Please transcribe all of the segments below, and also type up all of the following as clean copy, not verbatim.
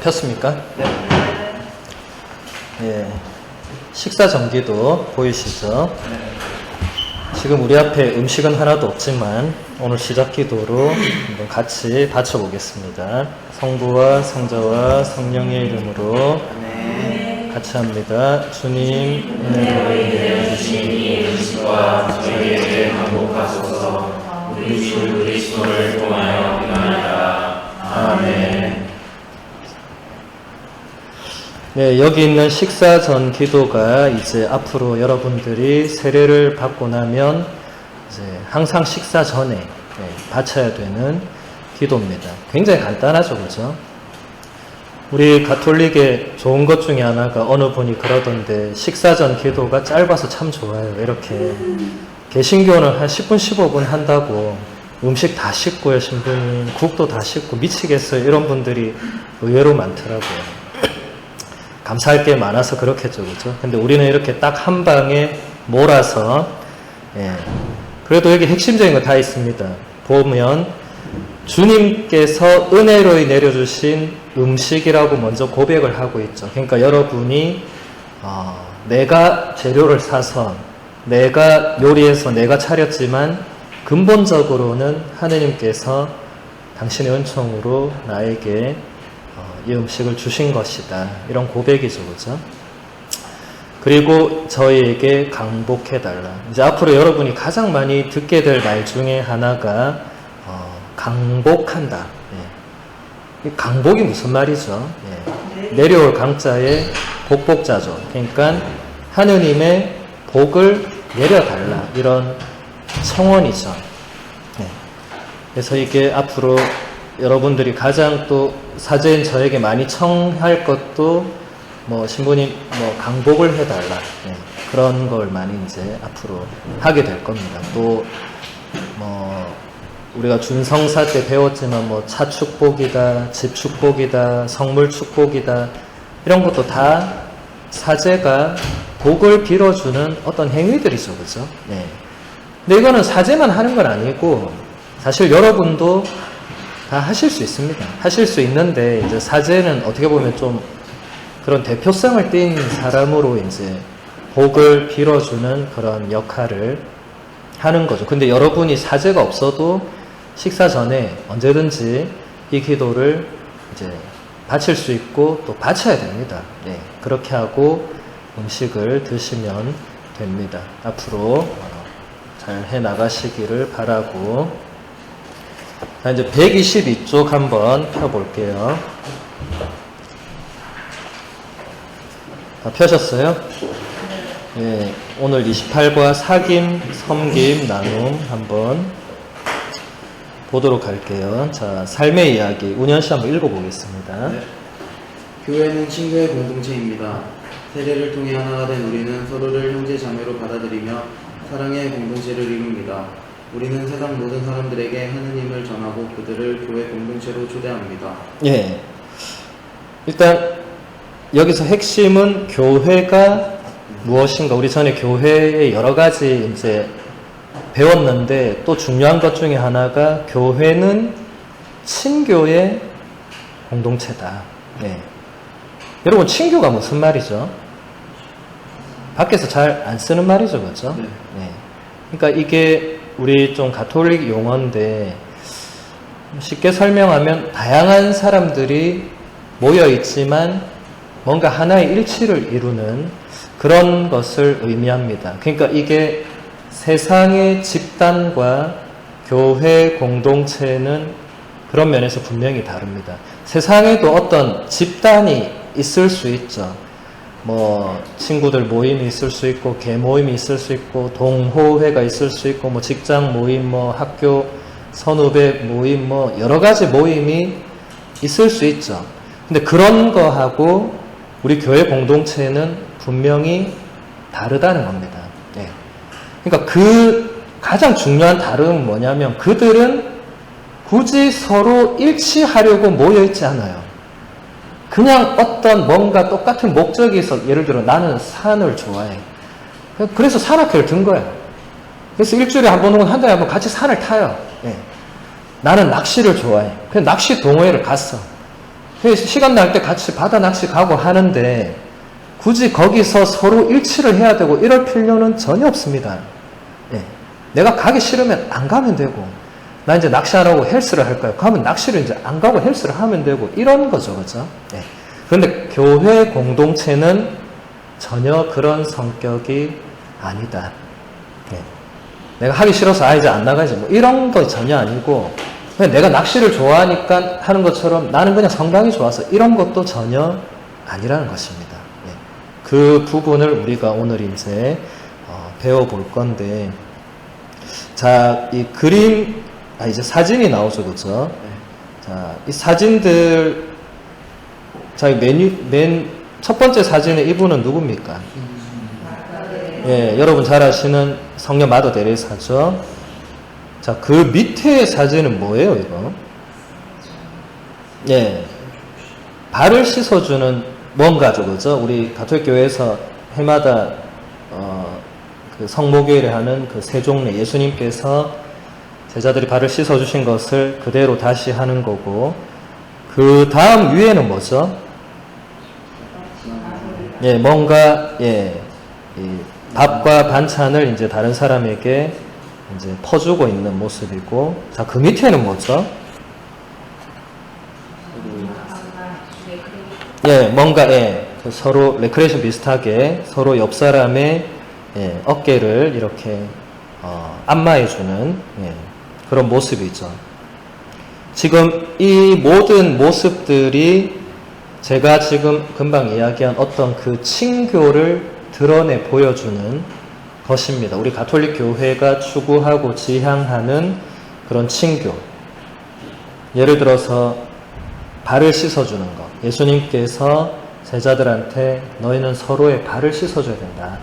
폈습니까? 예. 식사 전기도 보이시죠? 지금 우리 앞에 음식은 하나도 없지만 오늘 시작 기도로 한번 같이 바쳐보겠습니다. 성부와 성자와 성령의 이름으로 같이 합니다. 주님, 은혜로 인해 주신 이 음식과 저희에게 반복하소서. 우리 주 그리스도를 통하여 기도합니다. 아멘. 네, 여기 있는 식사 전 기도가 이제 앞으로 여러분들이 세례를 받고 나면 이제 항상 식사 전에 바쳐야 되는 기도입니다. 굉장히 간단하죠, 그죠? 우리 가톨릭의 좋은 것 중에 하나가 어느 분이 그러던데 식사 전 기도가 짧아서 참 좋아요. 이렇게 개신교는 한 10분, 15분 한다고 음식 다 씻고요, 신부님. 국도 다 씻고 미치겠어요. 이런 분들이 의외로 많더라고요. 감사할 게 많아서 그렇겠죠, 그죠? 근데 우리는 이렇게 딱 한 방에 몰아서, 그래도 여기 핵심적인 거 다 있습니다. 보면, 주님께서 은혜로 내려주신 음식이라고 먼저 고백을 하고 있죠. 그러니까 여러분이, 내가 재료를 사서, 내가 요리해서 내가 차렸지만, 근본적으로는 하느님께서 당신의 은총으로 나에게 이 음식을 주신 것이다. 이런 고백이죠, 그죠? 그리고 저희에게 강복해달라. 이제 앞으로 여러분이 가장 많이 듣게 될 말 중에 하나가 강복한다. 이 강복이 무슨 말이죠? 내려올 강자에 복복자죠. 그러니까 하느님의 복을 내려달라. 이런 청원이죠. 그래서 이게 앞으로 여러분들이 가장 또 사제인 저에게 많이 청할 것도 뭐 신부님 뭐 강복을 해달라 그런 걸 많이 이제 앞으로 하게 될 겁니다. 또 뭐 우리가 준성사 때 배웠지만 뭐 차 축복이다, 집 축복이다, 성물 축복이다 이런 것도 다 사제가 복을 빌어주는 어떤 행위들이죠, 그죠? 근데 이거는 사제만 하는 건 아니고 사실 여러분도 다 하실 수 있습니다. 하실 수 있는데, 이제 사제는 어떻게 보면 좀 그런 대표성을 띈 사람으로 이제 복을 빌어주는 그런 역할을 하는 거죠. 근데 여러분이 사제가 없어도 식사 전에 언제든지 이 기도를 이제 바칠 수 있고 또 바쳐야 됩니다. 그렇게 하고 음식을 드시면 됩니다. 앞으로 잘 해 나가시기를 바라고. 자, 이제 122쪽 한번 펴볼게요. 다 펴셨어요? 오늘 28과 사김, 섬김, 나눔 한번 보도록 할게요. 자, 삶의 이야기. 운현씨 한번 읽어보겠습니다. 교회는 친구의 공동체입니다. 세례를 통해 하나가 된 우리는 서로를 형제 자매로 받아들이며 사랑의 공동체를 이룹니다. 우리는 세상 모든 사람들에게 하느님을 전하고 그들을 교회 공동체로 초대합니다. 일단 여기서 핵심은 교회가 무엇인가. 우리 전에 교회의 여러 가지 이제 배웠는데 또 중요한 것 중에 하나가 교회는 친교의 공동체다. 여러분, 친교가 무슨 말이죠? 밖에서 잘 안 쓰는 말이죠, 그렇죠? 그러니까 이게 우리 좀 가톨릭 용어인데 쉽게 설명하면 다양한 사람들이 모여 있지만 뭔가 하나의 일치를 이루는 그런 것을 의미합니다. 그러니까 이게 세상의 집단과 교회 공동체는 그런 면에서 분명히 다릅니다. 세상에도 어떤 집단이 있을 수 있죠. 뭐 친구들 모임이 있을 수 있고 개 모임이 있을 수 있고 동호회가 있을 수 있고 뭐 직장 모임, 뭐 학교 선후배 모임, 뭐 여러 가지 모임이 있을 수 있죠. 근데 그런 거하고 우리 교회 공동체는 분명히 다르다는 겁니다. 그러니까 그 가장 중요한 다름은 뭐냐면 그들은 굳이 서로 일치하려고 모여 있지 않아요. 그냥 어떤 뭔가 똑같은 목적이 있어. 예를 들어 나는 산을 좋아해. 그래서 산악회를 든 거야. 그래서 일주일에 한 번 혹은 한 달에 한 번 같이 산을 타요. 나는 낚시를 좋아해. 그래서 낚시 동호회를 갔어. 시간 날 때 같이 바다 낚시 가고 하는데 굳이 거기서 서로 일치를 해야 되고 이럴 필요는 전혀 없습니다. 예. 내가 가기 싫으면 안 가면 되고, 나 이제 낚시 안 하고 헬스를 할까요? 그러면 낚시를 이제 안 가고 헬스를 하면 되고, 이런 거죠. 그죠? 예. 그런데 교회 공동체는 전혀 그런 성격이 아니다. 예. 내가 하기 싫어서 이제 안 나가지. 뭐 이런 거 전혀 아니고, 그냥 내가 낚시를 좋아하니까 하는 것처럼 나는 그냥 성당이 좋아서 이런 것도 전혀 아니라는 것입니다. 예. 그 부분을 우리가 오늘 이제 배워볼 건데, 자, 이 그림, 이제 사진이 나오죠, 그죠? 자, 이 사진들, 자, 맨 첫 번째 사진에 이분은 누굽니까? 예, 여러분 잘 아시는 성녀 마더 데레사죠? 자, 그 밑에 사진은 뭐예요, 이거? 예, 발을 씻어주는 뭔가죠, 그죠? 우리 가톨릭 교회에서 해마다 그 성모교회를 하는 그 세종례, 예수님께서 제자들이 발을 씻어주신 것을 그대로 다시 하는 거고, 그 다음 위에는 뭐죠? 예, 뭔가, 예, 이 밥과 반찬을 이제 다른 사람에게 이제 퍼주고 있는 모습이고, 자, 그 밑에는 뭐죠? 예, 뭔가, 예, 서로 레크레이션 비슷하게 서로 옆 사람의 예, 어깨를 이렇게 안마해주는 예, 그런 모습이죠. 지금 이 모든 모습들이 제가 지금 금방 이야기한 어떤 그 친교를 드러내 보여주는 것입니다. 우리 가톨릭 교회가 추구하고 지향하는 그런 친교. 예를 들어서 발을 씻어주는 것. 예수님께서 제자들한테 너희는 서로의 발을 씻어줘야 된다.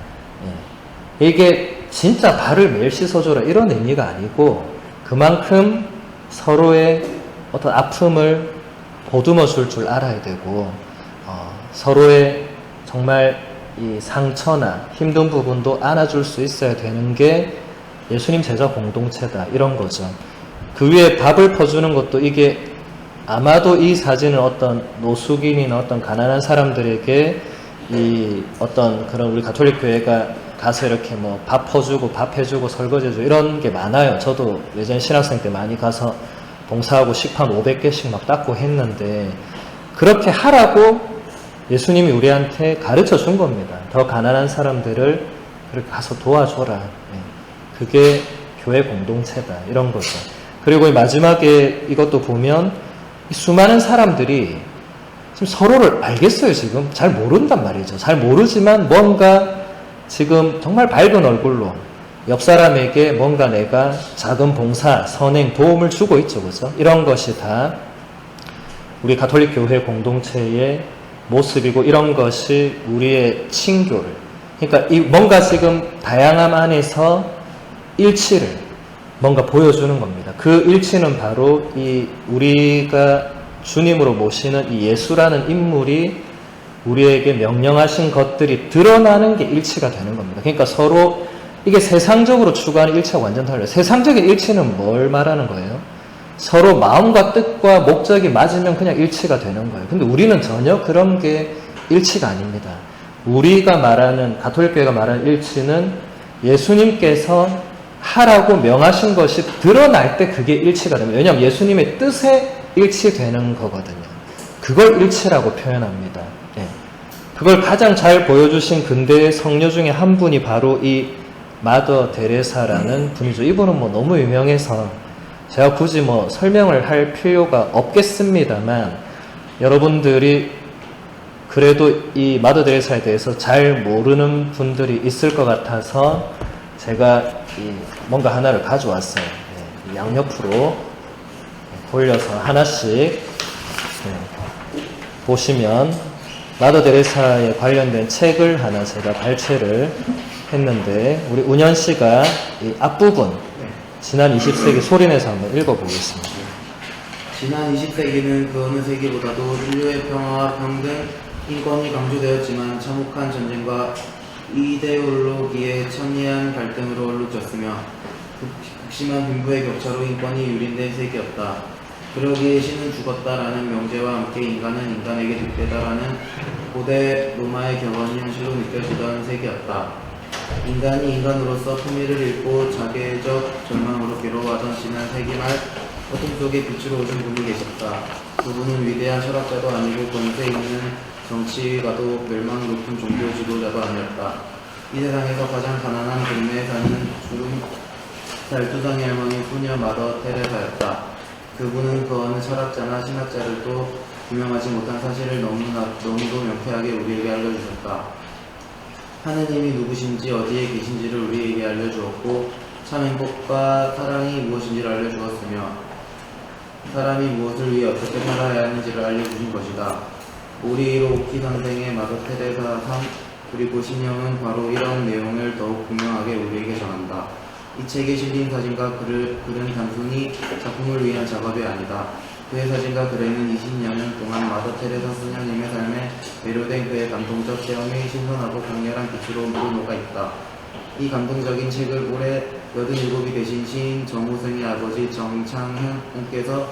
예. 이게 진짜 발을 매일 씻어줘라 이런 의미가 아니고 그만큼 서로의 어떤 아픔을 보듬어 줄 알아야 되고 서로의 정말 이 상처나 힘든 부분도 안아줄 수 있어야 되는 게 예수님 제자 공동체다 이런 거죠. 그 위에 밥을 퍼주는 것도 이게 아마도 이 사진은 어떤 노숙인이나 어떤 가난한 사람들에게 이 어떤 그런 우리 가톨릭 교회가 가서 이렇게 뭐 밥 퍼주고 밥 해주고 설거지해주고 이런 게 많아요. 저도 예전 신학생 때 많이 가서 봉사하고 식판 500개씩 막 닦고 했는데 그렇게 하라고 예수님이 우리한테 가르쳐 준 겁니다. 더 가난한 사람들을 그렇게 가서 도와줘라. 그게 교회 공동체다. 이런 거죠. 그리고 마지막에 이것도 보면 수많은 사람들이 지금 서로를 알겠어요. 지금 잘 모른단 말이죠. 잘 모르지만 뭔가 지금 정말 밝은 얼굴로 옆 사람에게 뭔가 내가 작은 봉사, 선행, 도움을 주고 있죠. 그죠? 이런 것이 다 우리 가톨릭 교회 공동체의 모습이고 이런 것이 우리의 친교를 그러니까 이 뭔가 지금 다양함 안에서 일치를 뭔가 보여주는 겁니다. 그 일치는 바로 이 우리가 주님으로 모시는 이 예수라는 인물이 우리에게 명령하신 것들이 드러나는 게 일치가 되는 겁니다. 그러니까 서로 이게 세상적으로 추구하는 일치와 완전 달라요. 세상적인 일치는 뭘 말하는 거예요? 서로 마음과 뜻과 목적이 맞으면 그냥 일치가 되는 거예요. 근데 우리는 전혀 그런 게 일치가 아닙니다. 우리가 말하는 가톨릭 교회가 말하는 일치는 예수님께서 하라고 명하신 것이 드러날 때 그게 일치가 됩니다. 왜냐하면 예수님의 뜻에 일치되는 거거든요. 그걸 일치라고 표현합니다. 네. 그걸 가장 잘 보여주신 근대의 성녀 중에 한 분이 바로 이 마더 데레사라는 분이죠. 이분은 뭐 너무 유명해서 제가 굳이 뭐 설명을 할 필요가 없겠습니다만 여러분들이 그래도 이 마더 데레사에 대해서 잘 모르는 분들이 있을 것 같아서 제가 뭔가 하나를 가져왔어요. 네, 양옆으로 돌려서 하나씩 보시면 마더 데레사에 관련된 책을 하나 제가 발췌를 했는데 우리 운현 씨가 이 앞부분 지난 20세기 소리내서 한번 읽어보겠습니다. 지난 20세기는 그 어느 세기보다도 인류의 평화와 평등, 인권이 강조되었지만 참혹한 전쟁과 이데올로기의 천리안 갈등으로 얼룩졌으며 극심한 빈부의 격차로 인권이 유린된 세기였다. 그러기에 신은 죽었다라는 명제와 함께 인간은 인간에게 득되다라는 고대 로마의 격언이 현실로 느껴지던 세계였다. 인간이 인간으로서 품위를 잃고 자괴적 절망으로 괴로워하던 지난 세기 말 어둠 속에 빛으로 오신 분이 계셨다. 그분은 위대한 철학자도 아니고 권세 있는 정치가도 멸망 높은 종교 지도자도 아니었다. 이 세상에서 가장 가난한 동네에 사는 주름 달두상의 할머니 소녀 마더 테레사였다. 그분은 그 어느 철학자나 신학자들도 규명하지 못한 사실을 너무도 명쾌하게 우리에게 알려주셨다. 하느님이 누구신지 어디에 계신지를 우리에게 알려주었고 참 행복과 사랑이 무엇인지를 알려주었으며 사람이 무엇을 위해 어떻게 살아야 하는지를 알려주신 것이다. 오리히로 오키 선생의 마더 테레사 삶 그리고 신념은 바로 이런 내용을 더욱 분명하게 우리에게 전한다. 이 책에 실린 사진과 글은 단순히 작품을 위한 작업이 아니다. 그의 사진과 글에는 20년 동안 마더 테레사 소녀님의 삶에 매료된 그의 감동적 체험이 신선하고 강렬한 빛으로 녹아 있다. 이 감동적인 책을 올해 87이 되신 시인 정호승의 아버지 정창훈께서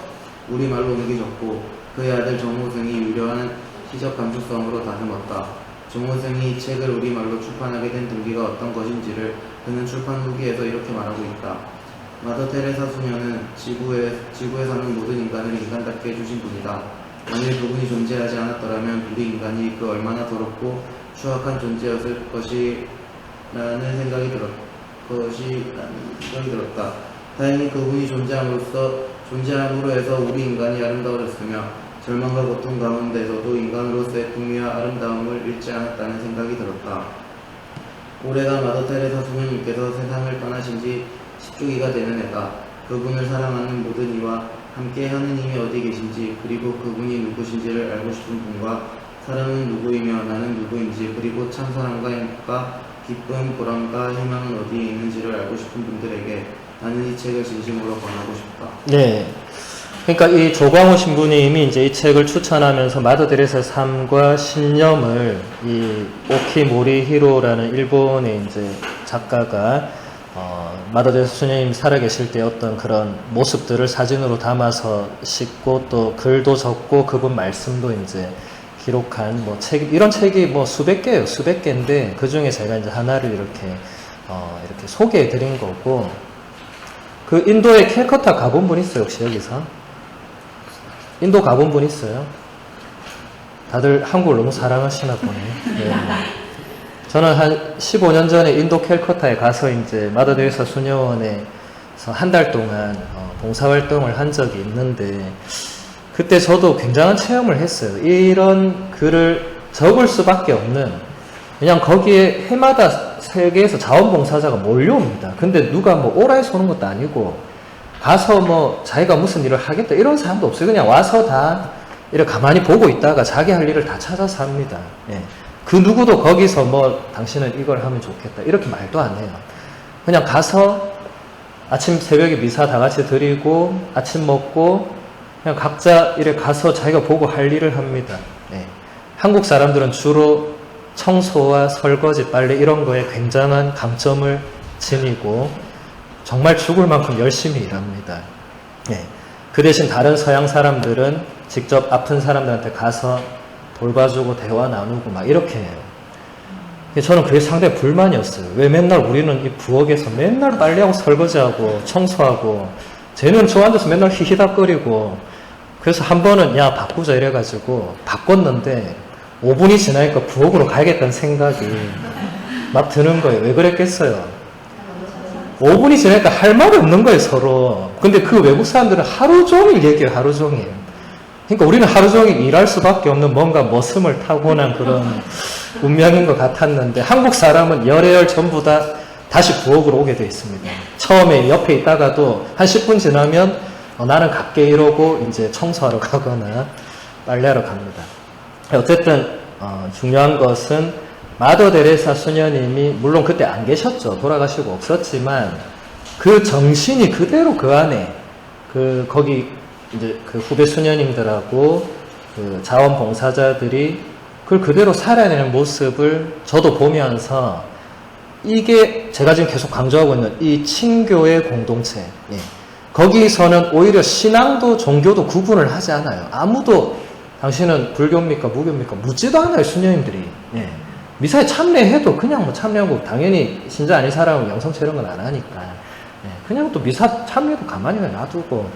우리말로 옮기셨고 그의 아들 정호승이 유려한 시적 감수성으로 다듬었다. 정호승이 이 책을 우리말로 출판하게 된 동기가 어떤 것인지를 그는 출판 후기에서 이렇게 말하고 있다. 마더 테레사 소녀는 지구에 사는 모든 인간을 인간답게 해주신 분이다. 만일 그분이 존재하지 않았더라면 우리 인간이 그 얼마나 더럽고 추악한 존재였을 것이라는 생각이 들었다. 다행히 그분이 존재함으로 해서 우리 인간이 아름다워졌으며 절망과 고통 가운데서도 인간으로서의 품위와 아름다움을 잃지 않았다는 생각이 들었다. 올해가 마더 테레사 소녀님께서 세상을 떠나신 지 10주기가 되는 해다. 그분을 사랑하는 모든 이와 함께 하느님이 어디 계신지 그리고 그분이 누구신지를 알고 싶은 분과 사람은 누구이며 나는 누구인지 그리고 참 사랑과 행복과 기쁨, 보람과 희망은 어디에 있는지를 알고 싶은 분들에게 나는 이 책을 진심으로 권하고 싶다. 네. 그러니까 이 조광호 신부님이 이제 이 책을 추천하면서 마더 테레사의 삶과 신념을 이 오키 모리히로라는 일본의 이제 작가가 마더 테레사 소녀님 살아계실 때 어떤 그런 모습들을 사진으로 담아서 싣고 또 글도 적고 그분 말씀도 이제 기록한 뭐 책, 이런 책이 뭐 수백 개인데 그 중에 제가 이제 하나를 이렇게 소개해 드린 거고, 그 인도에 캘커타 가본 분 있어요, 혹시 여기서? 인도 가본 분 있어요? 다들 한국을 너무 사랑하시나 보네요. 네. 저는 한 15년 전에 인도 캘커타에 가서 이제 마더 테레사 수녀원에서 한 달 동안 봉사활동을 한 적이 있는데, 그때 저도 굉장한 체험을 했어요. 이런 글을 적을 수밖에 없는, 그냥 거기에 해마다 세계에서 자원봉사자가 몰려옵니다. 근데 누가 뭐 오라 해서 오는 것도 아니고, 가서 뭐 자기가 무슨 일을 하겠다 이런 사람도 없어요. 그냥 와서 다 이렇게 가만히 보고 있다가 자기 할 일을 다 찾아서 합니다. 예. 그 누구도 거기서 뭐 당신은 이걸 하면 좋겠다 이렇게 말도 안 해요. 그냥 가서 아침 새벽에 미사 다 같이 드리고 아침 먹고 그냥 각자 이렇게 가서 자기가 보고 할 일을 합니다. 예. 한국 사람들은 주로 청소와 설거지, 빨래 이런 거에 굉장한 강점을 지니고 정말 죽을 만큼 열심히 일합니다. 예. 그 대신 다른 서양 사람들은 직접 아픈 사람들한테 가서 돌봐주고 대화 나누고 막 이렇게 해요. 저는 그게 상당히 불만이었어요. 왜 맨날 우리는 이 부엌에서 맨날 빨래하고 설거지하고 청소하고 쟤는 저 앉아서 맨날 히히닥거리고. 그래서 한 번은 야 바꾸자 이래가지고 바꿨는데 5분이 지나니까 부엌으로 가야겠다는 생각이 막 드는 거예요. 왜 그랬겠어요? 5분이 지나니까 할 말이 없는 거예요, 서로. 근데 그 외국 사람들은 하루 종일 얘기해요, 하루 종일. 그러니까 우리는 하루 종일 일할 수밖에 없는 뭔가 머슴을 타고난 그런 운명인 것 같았는데, 한국 사람은 열애열 전부 다 다시 부엌으로 오게 돼 있습니다. 처음에 옆에 있다가도 한 10분 지나면 나는 갈게 이러고 이제 청소하러 가거나 빨래하러 갑니다. 어쨌든 중요한 것은 마더 테레사 수녀님이 물론 그때 안 계셨죠. 돌아가시고 없었지만 그 정신이 그대로 그 안에 거기 이제 그 후배 수녀님들하고 그 자원봉사자들이 그걸 그대로 살아내는 모습을 저도 보면서, 이게 제가 지금 계속 강조하고 있는 이 친교의 공동체, 예. 거기서는 오히려 신앙도 종교도 구분을 하지 않아요. 아무도 당신은 불교입니까 무교입니까 묻지도 않아요. 수녀님들이. 예. 미사에 참례해도 그냥 뭐 참례하고 당연히 신자 아닌 사람은 영성체 이런 건 안 하니까 예. 그냥 또 미사 참례도 가만히 놔두고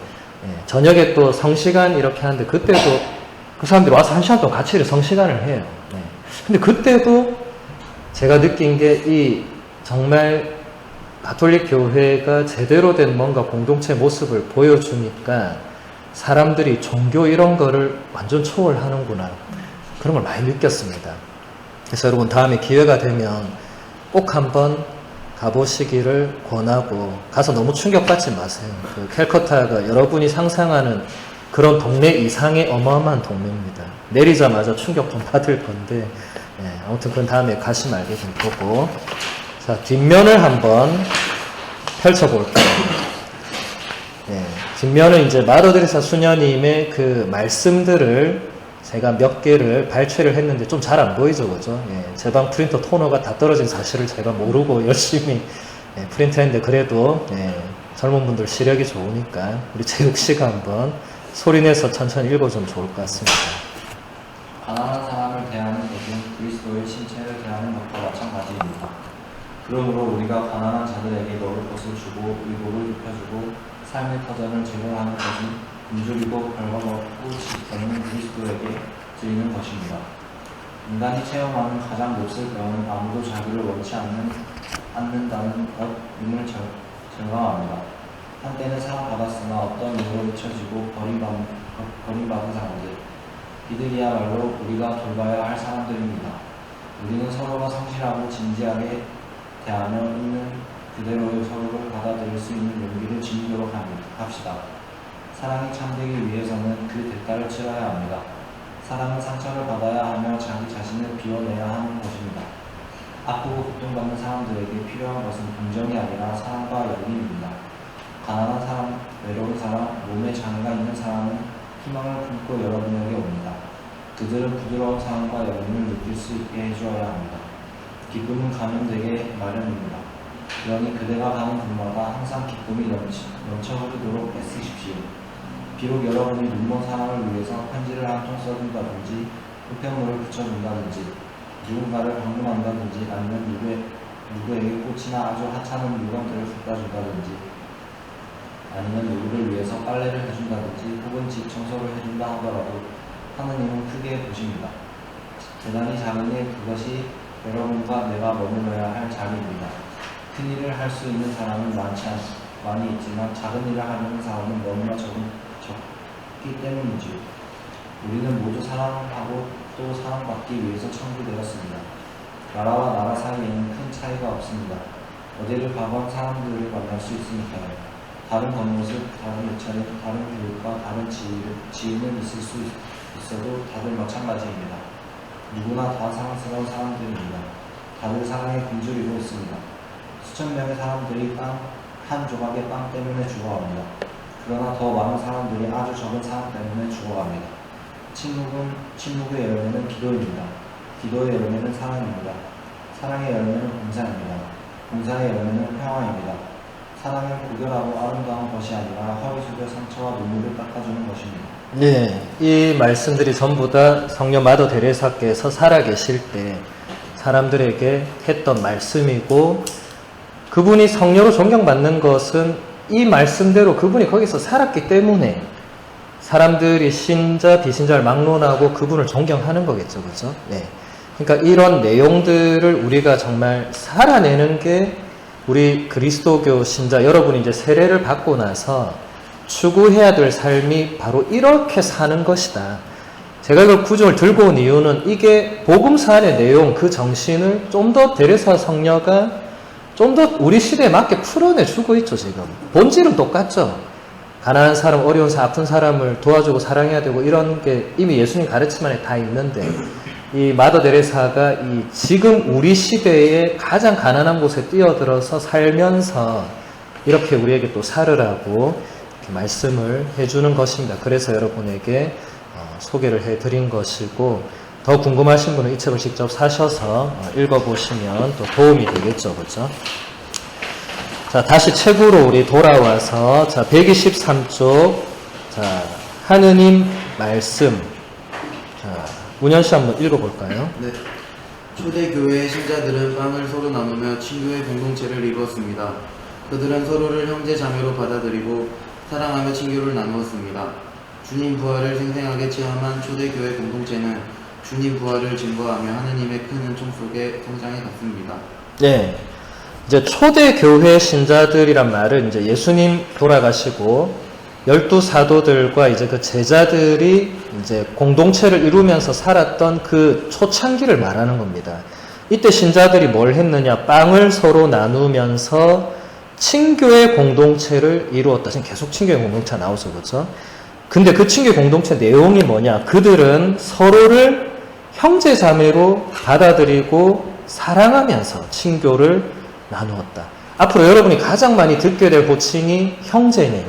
예. 저녁에 또 성시간 이렇게 하는데 그때도 그 사람들이 와서 1시간 동안 같이 성시간을 해요. 예. 근데 그때도 제가 느낀 게 이 정말 가톨릭 교회가 제대로 된 뭔가 공동체 모습을 보여주니까 사람들이 종교 이런 거를 완전 초월하는구나. 그런 걸 많이 느꼈습니다. 그래서 여러분 다음에 기회가 되면 꼭 한번 가보시기를 권하고 가서 너무 충격받지 마세요. 그 캘커타가 여러분이 상상하는 그런 동네 이상의 어마어마한 동네입니다. 내리자마자 충격 좀 받을 건데 예, 아무튼 그건 다음에 가시면 알게 될 거고 자 뒷면을 한번 펼쳐볼까요? 예, 뒷면은 이제 마더데레사 수녀님의 그 말씀들을 제가 몇 개를 발췌를 했는데 좀 잘 안 보이죠, 그죠? 예, 제 방 프린터 토너가 다 떨어진 사실을 제가 모르고 열심히 예, 프린트했는데 그래도 예, 젊은 분들 시력이 좋으니까 우리 재욱 씨가 한번 소리내서 천천히 읽어주면 좋을 것 같습니다. 가난한 사람을 대하는 것은 그리스도의 신체를 대하는 것과 마찬가지입니다. 그러므로 우리가 가난한 자들에게 먹을 것을 주고 의복을 입혀주고 삶의 터전을 제공하는 것은 굶주리고 벌거벗고 없는 그리스도에게 드리는 것입니다. 인간이 체험하는 가장 몹쓸 병은 아무도 자기를 원치 않는다는 것임을 절감합니다. 한때는 사랑받았으나 어떤 이유로 잊혀지고 버림받은 사람들, 이들이야말로 우리가 돌봐야 할 사람들입니다. 우리는 서로가 성실하고 진지하게 대하며 있는 그대로의 서로를 받아들일 수 있는 용기를 지니도록 합시다. 사랑이 참되기 위해서는 그 대가를 치러야 합니다. 사랑은 상처를 받아야 하며 자기 자신을 비워내야 하는 것입니다. 아프고 고통받는 사람들에게 필요한 것은 동정이 아니라 사랑과 열림입니다. 가난한 사람, 외로운 사람, 몸에 장애가 있는 사람은 희망을 품고 여러분에게 옵니다. 그들은 부드러운 사랑과 열림을 느낄 수 있게 해주어야 합니다. 기쁨은 감염되게 마련입니다. 그러니 그대가 가는 곳마다 항상 기쁨이 넘쳐 흐르도록 애쓰십시오. 비록 여러분이 눈먼 사람을 위해서 편지를 한 통 써준다든지 우편물을 붙여준다든지 누군가를 방문한다든지 아니면 누구에게 꽃이나 아주 하찮은 물건들을 갖다 준다든지 아니면 누구를 위해서 빨래를 해준다든지 혹은 집 청소를 해준다 하더라도 하느님은 크게 보십니다. 대단히 작은 일 그것이 여러분과 내가 머물러야 할 자리입니다. 큰 일을 할 수 있는 사람은 많이 있지만 작은 일을 하는 사람은 너무나 적기 때문이지요. 우리는 모두 사랑하고 또 사랑받기 위해서 창조되었습니다. 나라와 나라 사이에는 큰 차이가 없습니다. 어디를 가건 사람들을 만날 수 있으니까요. 다른 겉모습, 다른 옷차림, 다른 교육과 다른 지위는 있을 수 있어도 다들 마찬가지입니다. 누구나 다 사랑스러운 사람들입니다. 다들 사랑에 굶주리고 있습니다. 수천 명의 사람들이 한 조각의 빵 때문에 죽어갑니다. 그러나 더 많은 사람들이 아주 적은 사랑 때문에 죽어갑니다. 침묵의 열매는 기도입니다. 기도의 열매는 사랑입니다. 사랑의 열매는 봉사입니다. 봉사의 열매는 평화입니다. 사랑은 고결하고 아름다운 것이 아니라 허리 숙여 상처와 눈물을 닦아주는 것입니다. 네, 이 말씀들이 전부 다 성녀 마더 데레사께서 살아계실 때 사람들에게 했던 말씀이고 그분이 성녀로 존경받는 것은 이 말씀대로 그분이 거기서 살았기 때문에 사람들이 신자, 비신자를 막론하고 그분을 존경하는 거겠죠. 그죠? 네. 그러니까 이런 내용들을 우리가 정말 살아내는 게 우리 그리스도교 신자 여러분이 이제 세례를 받고 나서 추구해야 될 삶이 바로 이렇게 사는 것이다. 제가 이걸 구절을 들고 온 이유는 이게 복음서 안의 내용, 그 정신을 좀 더 데레사 성녀가 좀 더 우리 시대에 맞게 풀어내주고 있죠. 지금 본질은 똑같죠. 가난한 사람, 어려운 사람, 아픈 사람을 도와주고 사랑해야 되고 이런 게 이미 예수님 가르침 안에 다 있는데 이 마더 데레사가 이 지금 우리 시대에 가장 가난한 곳에 뛰어들어서 살면서 이렇게 우리에게 또 살으라고 이렇게 말씀을 해주는 것입니다. 그래서 여러분에게 소개를 해드린 것이고 더 궁금하신 분은 이 책을 직접 사셔서 읽어보시면 또 도움이 되겠죠. 그렇죠? 자, 다시 책으로 우리 돌아와서, 자, 123쪽. 자, 하느님 말씀. 자, 문현 씨 한번 읽어볼까요? 네. 초대교회의 신자들은 빵을 서로 나누며 친교의 공동체를 이루었습니다. 그들은 서로를 형제 자매로 받아들이고 사랑하며 친교를 나누었습니다. 주님 부활을 생생하게 체험한 초대교회 공동체는 주님 부활을 증거하며 하느님의 큰 은총 속에 성장해 갔습니다. 네. 이제 초대교회 신자들이란 말은 이제 예수님 돌아가시고 12사도들과 이제 그 제자들이 이제 공동체를 이루면서 살았던 그 초창기를 말하는 겁니다. 이때 신자들이 뭘 했느냐? 빵을 서로 나누면서 친교의 공동체를 이루었다. 지금 계속 친교의 공동체 나오죠, 그렇죠? 근데 그 친교의 공동체 내용이 뭐냐? 그들은 서로를 형제 자매로 받아들이고 사랑하면서 친교를 나누었다. 앞으로 여러분이 가장 많이 듣게 될 호칭이 형제님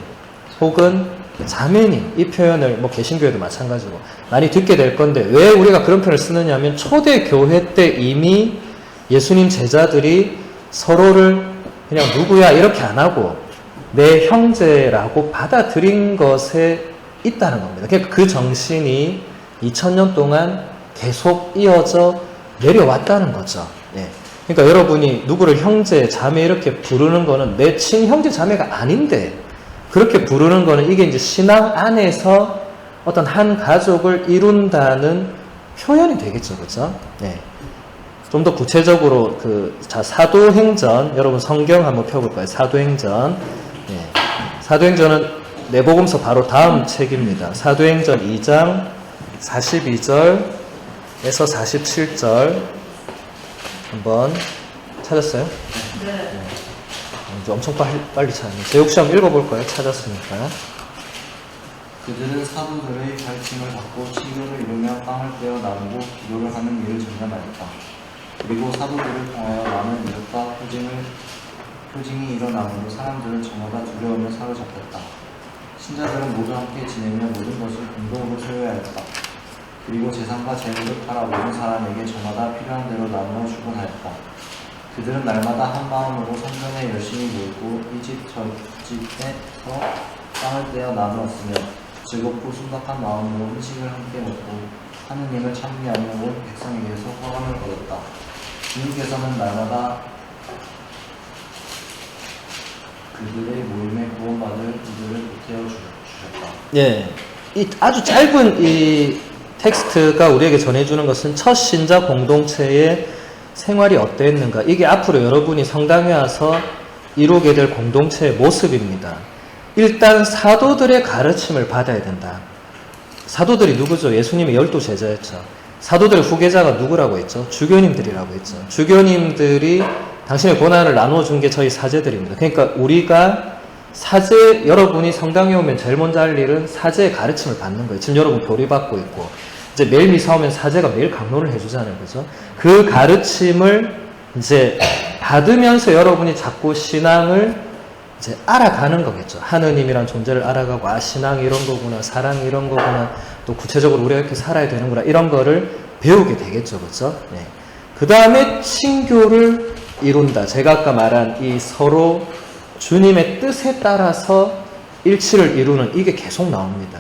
혹은 자매님, 이 표현을 뭐 개신교회도 마찬가지고 많이 듣게 될 건데, 왜 우리가 그런 표현을 쓰느냐 하면 초대교회 때 이미 예수님 제자들이 서로를 그냥 누구야 이렇게 안 하고 내 형제라고 받아들인 것에 있다는 겁니다. 그러니까 그 정신이 2000년 동안 계속 이어져 내려왔다는 거죠. 예. 그러니까 여러분이 누구를 형제, 자매 이렇게 부르는 거는 내 친형제, 자매가 아닌데 그렇게 부르는 거는 이게 이제 신앙 안에서 어떤 한 가족을 이룬다는 표현이 되겠죠. 그죠? 네. 좀 더 구체적으로 자, 사도행전, 여러분 성경 한번 펴볼까요? 사도행전. 네. 사도행전은 내복음서 바로 다음 책입니다. 사도행전 2장 42절에서 47절 한번 찾았어요? 네. 이제 엄청 빨리 찾았네. 제육시험 읽어볼까요? 찾았으니까. 그들은 사도들의 가르침을 받고 친교를 이루며 빵을 떼어 나누고 기도를 하는 일을 증가하였다. 그리고 사도들을 통하여 많은 이적과 표징이 일어나므로 사람들은 저마다 두려움에 사로잡혔다. 신자들은 모두 함께 지내며 모든 것을 공동으로 소유하였다. 그리고 재산과 재물을 팔아 모든 사람에게 저마다 필요한 대로 나누어 주곤 하였다. 그들은 날마다 한 마음으로 성전에 열심히 모이고 이 집 저 집에서 빵을 떼어 나누었으며 즐겁고 순박한 마음으로 음식을 함께 먹고 하느님을 찬미하며 온 백성에게서 허감을 얻었다. 주님께서는 날마다 그들의 모임에 구원받을 이들을 보태어 주셨다. 예, 이 아주 짧은 이 텍스트가 우리에게 전해주는 것은 첫 신자 공동체의 생활이 어땠는가, 이게 앞으로 여러분이 성당에 와서 이루게 될 공동체의 모습입니다. 일단 사도들의 가르침을 받아야 된다. 사도들이 누구죠? 예수님의 12제자였죠. 사도들의 후계자가 누구라고 했죠? 주교님들이라고 했죠. 주교님들이 당신의 고난을 나누어 준 게 저희 사제들입니다. 그러니까 우리가 사제, 여러분이 성당에 오면 제일 먼저 할 일은 사제의 가르침을 받는 거예요. 지금 여러분 교리받고 있고 이제 매일 미사 오면 사제가 매일 강론을 해주잖아요. 그죠? 그 가르침을 이제 받으면서 여러분이 자꾸 신앙을 이제 알아가는 거겠죠. 하느님이란 존재를 알아가고, 아, 신앙이 이런 거구나, 사랑이 이런 거구나, 또 구체적으로 우리가 이렇게 살아야 되는구나, 이런 거를 배우게 되겠죠. 그죠? 네. 그 다음에 친교를 이룬다. 제가 아까 말한 이 서로 주님의 뜻에 따라서 일치를 이루는, 이게 계속 나옵니다.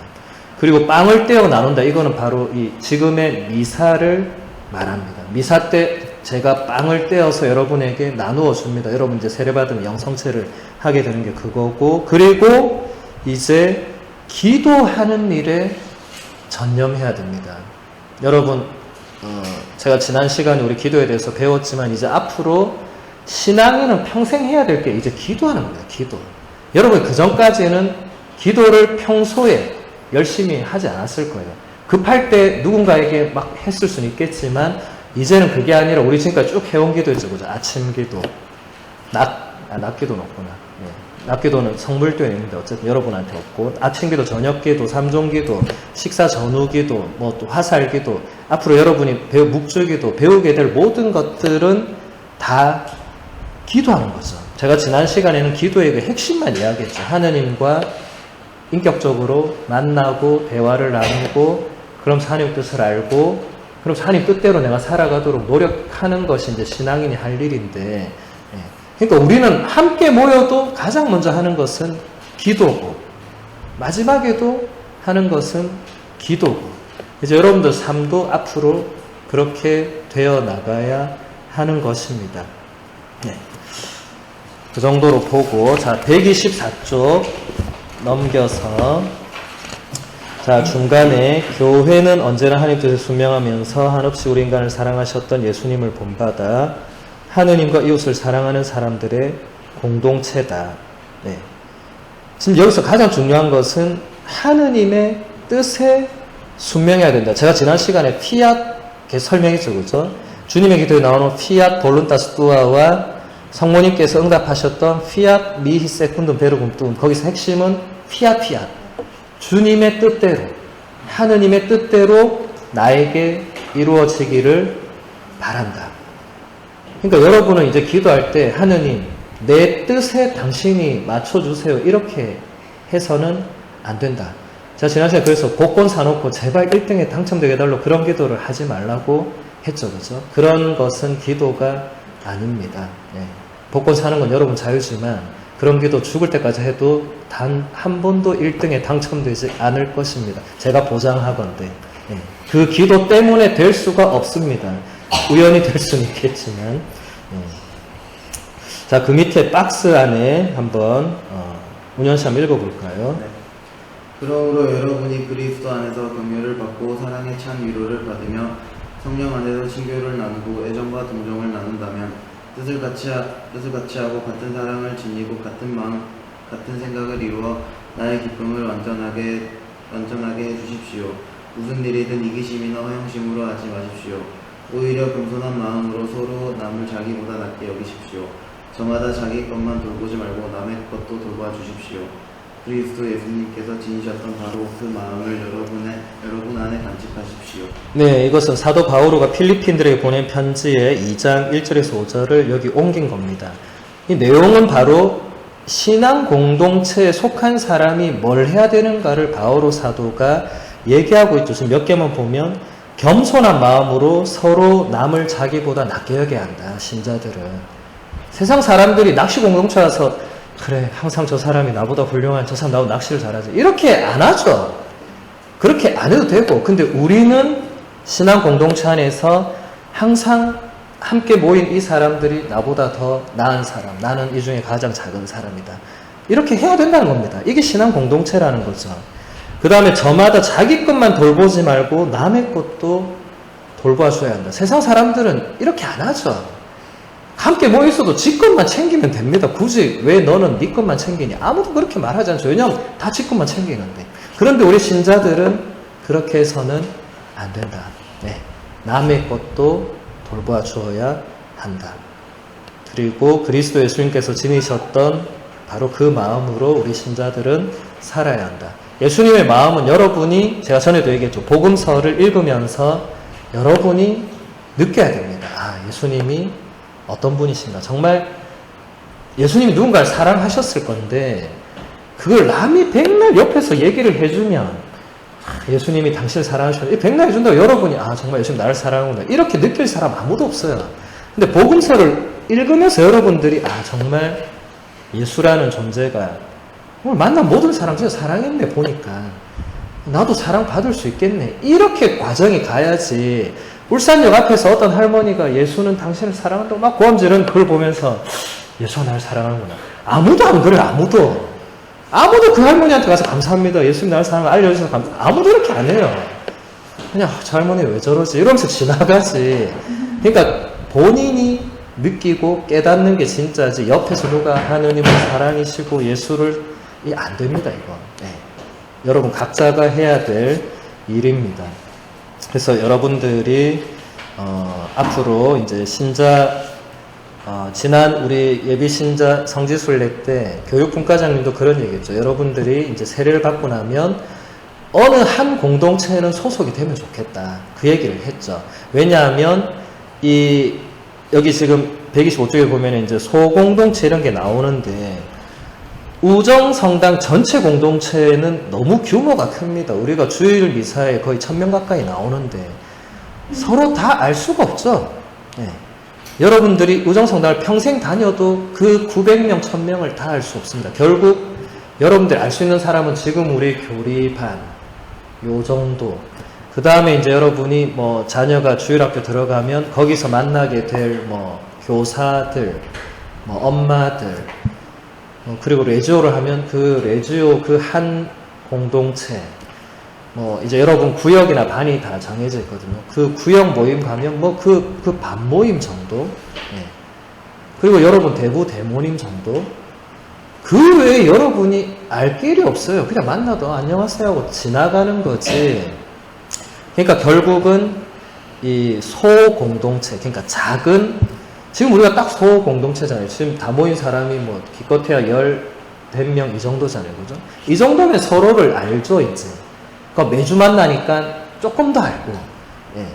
그리고 빵을 떼어 나눈다. 이거는 바로 이 지금의 미사를 말합니다. 미사 때 제가 빵을 떼어서 여러분에게 나누어 줍니다. 여러분 이제 세례받으면 영성체를 하게 되는 게 그거고, 그리고 이제 기도하는 일에 전념해야 됩니다. 여러분, 제가 지난 시간에 우리 기도에 대해서 배웠지만 이제 앞으로 신앙인은 평생 해야 될 게 이제 기도하는 겁니다. 기도. 여러분 그 전까지는 기도를 평소에 열심히 하지 않았을 거예요. 급할 때 누군가에게 막 했을 수는 있겠지만 이제는 그게 아니라 우리 지금까지 쭉 해온 기도 있죠. 그죠? 아침 기도, 낮 기도는 없구나. 예. 낮 기도는 성물교에 있는데 어쨌든 여러분한테 없고, 아침 기도, 저녁 기도, 삼종 기도, 식사 전후 기도, 뭐 또 화살 기도, 앞으로 여러분이 묵주 기도, 배우게 될 모든 것들은 다 기도하는 거죠. 제가 지난 시간에는 기도의 그 핵심만 이야기했죠. 하느님과 인격적으로 만나고 대화를 나누고, 그럼 하나님 뜻을 알고, 그럼 하나님 뜻대로 내가 살아가도록 노력하는 것이 이제 신앙인이 할 일인데, 예. 그러니까 우리는 함께 모여도 가장 먼저 하는 것은 기도고, 마지막에도 하는 것은 기도고, 이제 여러분들 삶도 앞으로 그렇게 되어 나가야 하는 것입니다. 네. 그 정도로 보고, 자, 124쪽 넘겨서, 자, 중간에 교회는 언제나 하나님 뜻에 순명하면서 한없이 우리 인간을 사랑하셨던 예수님을 본받아 하느님과 이웃을 사랑하는 사람들의 공동체다. 네. 지금 여기서 가장 중요한 것은 하느님의 뜻에 순명해야 된다. 제가 지난 시간에 피앗 설명했죠, 그죠? 주님의 기도에 나오는 피앗 볼룬타스 투아와 성모님께서 응답하셨던 피앗 미히 세쿤둠 베르금 뚱, 거기서 핵심은 피앗. 주님의 뜻대로, 하느님의 뜻대로 나에게 이루어지기를 바란다. 그러니까 여러분은 이제 기도할 때 하느님, 내 뜻에 당신이 맞춰주세요. 이렇게 해서는 안 된다. 제가 지난 시간에 그래서 복권 사놓고 제발 1등에 당첨되게 해달라고 그런 기도를 하지 말라고 했죠. 그죠? 그런 것은 기도가 아닙니다. 예. 복권 사는 건 여러분 자유지만 그런 기도 죽을 때까지 해도 단 한 번도 1등에 당첨되지 않을 것입니다. 제가 보장하건대. 예. 그 기도 때문에 될 수가 없습니다. 우연히 될 수는 있겠지만. 자, 그 밑에 박스 안에 한번 운현씨 한번 읽어볼까요? 네. 그러므로 여러분이 그리스도 안에서 격려를 받고 사랑의 찬 위로를 받으며 성령 안에서 친교를 나누고 애정과 동정을 나눈다면 뜻을 같이 하고 같은 사랑을 지니고 같은 마음, 같은 생각을 이루어 나의 기쁨을 완전하게 해주십시오. 무슨 일이든 이기심이나 허영심으로 하지 마십시오. 오히려 겸손한 마음으로 서로 남을 자기보다 낮게 여기십시오. 저마다 자기 것만 돌보지 말고 남의 것도 돌봐 주십시오. 그리스도 예수님께서 지니셨던 바로 그 마음을 여러분 안에 간직하십시오. 네, 이것은 사도 바오로가 필리핀들에게 보낸 편지의 2장 1절에서 5절을 여기 옮긴 겁니다. 이 내용은 바로 신앙 공동체에 속한 사람이 뭘 해야 되는가를 바오로 사도가 얘기하고 있죠. 지금 몇 개만 보면 겸손한 마음으로 서로 남을 자기보다 낮게 여겨야 한다. 신자들은. 세상 사람들이 낚시 공동체 와서 그래 항상 저 사람이 나보다 훌륭한 저 사람 나보다 낚시를 잘하지 이렇게 안 하죠. 그렇게 안 해도 되고, 근데 우리는 신앙 공동체 안에서 항상 함께 모인 이 사람들이 나보다 더 나은 사람, 나는 이 중에 가장 작은 사람이다, 이렇게 해야 된다는 겁니다. 이게 신앙 공동체라는 거죠. 그 다음에 저마다 자기 것만 돌보지 말고 남의 것도 돌봐줘야 한다. 세상 사람들은 이렇게 안 하죠. 함께 모여 있어도 지 것만 챙기면 됩니다. 굳이 왜 너는 네 것만 챙기냐, 아무도 그렇게 말하지 않죠. 왜냐하면 다 지 것만 챙기는데. 그런데 우리 신자들은 그렇게 해서는 안 된다. 네. 남의 것도 돌봐 주어야 한다. 그리고 그리스도 예수님께서 지니셨던 바로 그 마음으로 우리 신자들은 살아야 한다. 예수님의 마음은 여러분이, 제가 전에도 얘기했죠, 복음서를 읽으면서 여러분이 느껴야 됩니다. 아, 예수님이 어떤 분이신가. 정말 예수님이 누군가를 사랑하셨을 건데 그걸 남이 백날 옆에서 얘기를 해주면 예수님이 당신을 사랑하셨는데 백날 해준다고 여러분이 아 정말 예수님 나를 사랑하는구나 이렇게 느낄 사람 아무도 없어요. 근데 복음서를 읽으면서 여러분들이 아 정말 예수라는 존재가 오늘 만난 모든 사람 진짜 사랑했네 보니까 나도 사랑받을 수 있겠네, 이렇게 과정이 가야지. 울산역 앞에서 어떤 할머니가 예수는 당신을 사랑한다고 막 고함지르는 그걸 보면서 예수가 나를 사랑하는구나, 아무도 안 그래요. 아무도 그 할머니한테 가서 감사합니다, 예수님 나를 사랑을 알려주셔서 감사합니다, 아무도 이렇게 안 해요. 그냥 저 할머니 왜 저러지 이러면서 지나가지. 그러니까 본인이 느끼고 깨닫는 게 진짜지 옆에서 누가 하느님을 사랑이시고 예수를 안 됩니다. 이거. 네. 여러분 각자가 해야 될 일입니다. 그래서 여러분들이 앞으로 이제 신자 지난 우리 예비 신자 성지순례 때 교육분과장님도 그런 얘기했죠. 여러분들이 이제 세례를 받고 나면 어느 한 공동체에는 소속이 되면 좋겠다, 그 얘기를 했죠. 왜냐하면 여기 지금 125쪽에 보면 이제 소공동체 이런 게 나오는데 우정성당 전체 공동체는 너무 규모가 큽니다. 우리가 주일 미사에 거의 1000명 가까이 나오는데 서로 다 알 수가 없죠. 네. 여러분들이 우정성당을 평생 다녀도 그 900명, 1000명을 다 알 수 없습니다. 결국 여러분들이 알 수 있는 사람은 지금 우리 교리반 요 정도. 그 다음에 이제 여러분이 뭐 자녀가 주일학교 들어가면 거기서 만나게 될 뭐 교사들, 뭐 엄마들, 그리고 레지오를 하면 그 레지오 그 한 공동체, 뭐 이제 여러분 구역이나 반이 다 정해져 있거든요. 그 구역 모임 가면 뭐 그 반 모임 정도, 예. 그리고 여러분 대부 대모님 정도. 그 외에 여러분이 알 길이 없어요. 그냥 만나도 안녕하세요 하고 지나가는 거지. 그러니까 결국은 이 소공동체, 그러니까 작은, 지금 우리가 딱 소공동체잖아요. 지금 다 모인 사람이 뭐 기껏해야 100명 이 정도잖아요. 그죠? 이 정도면 서로를 알죠, 이제. 그러니까 매주 만나니까 조금 더 알고, 예.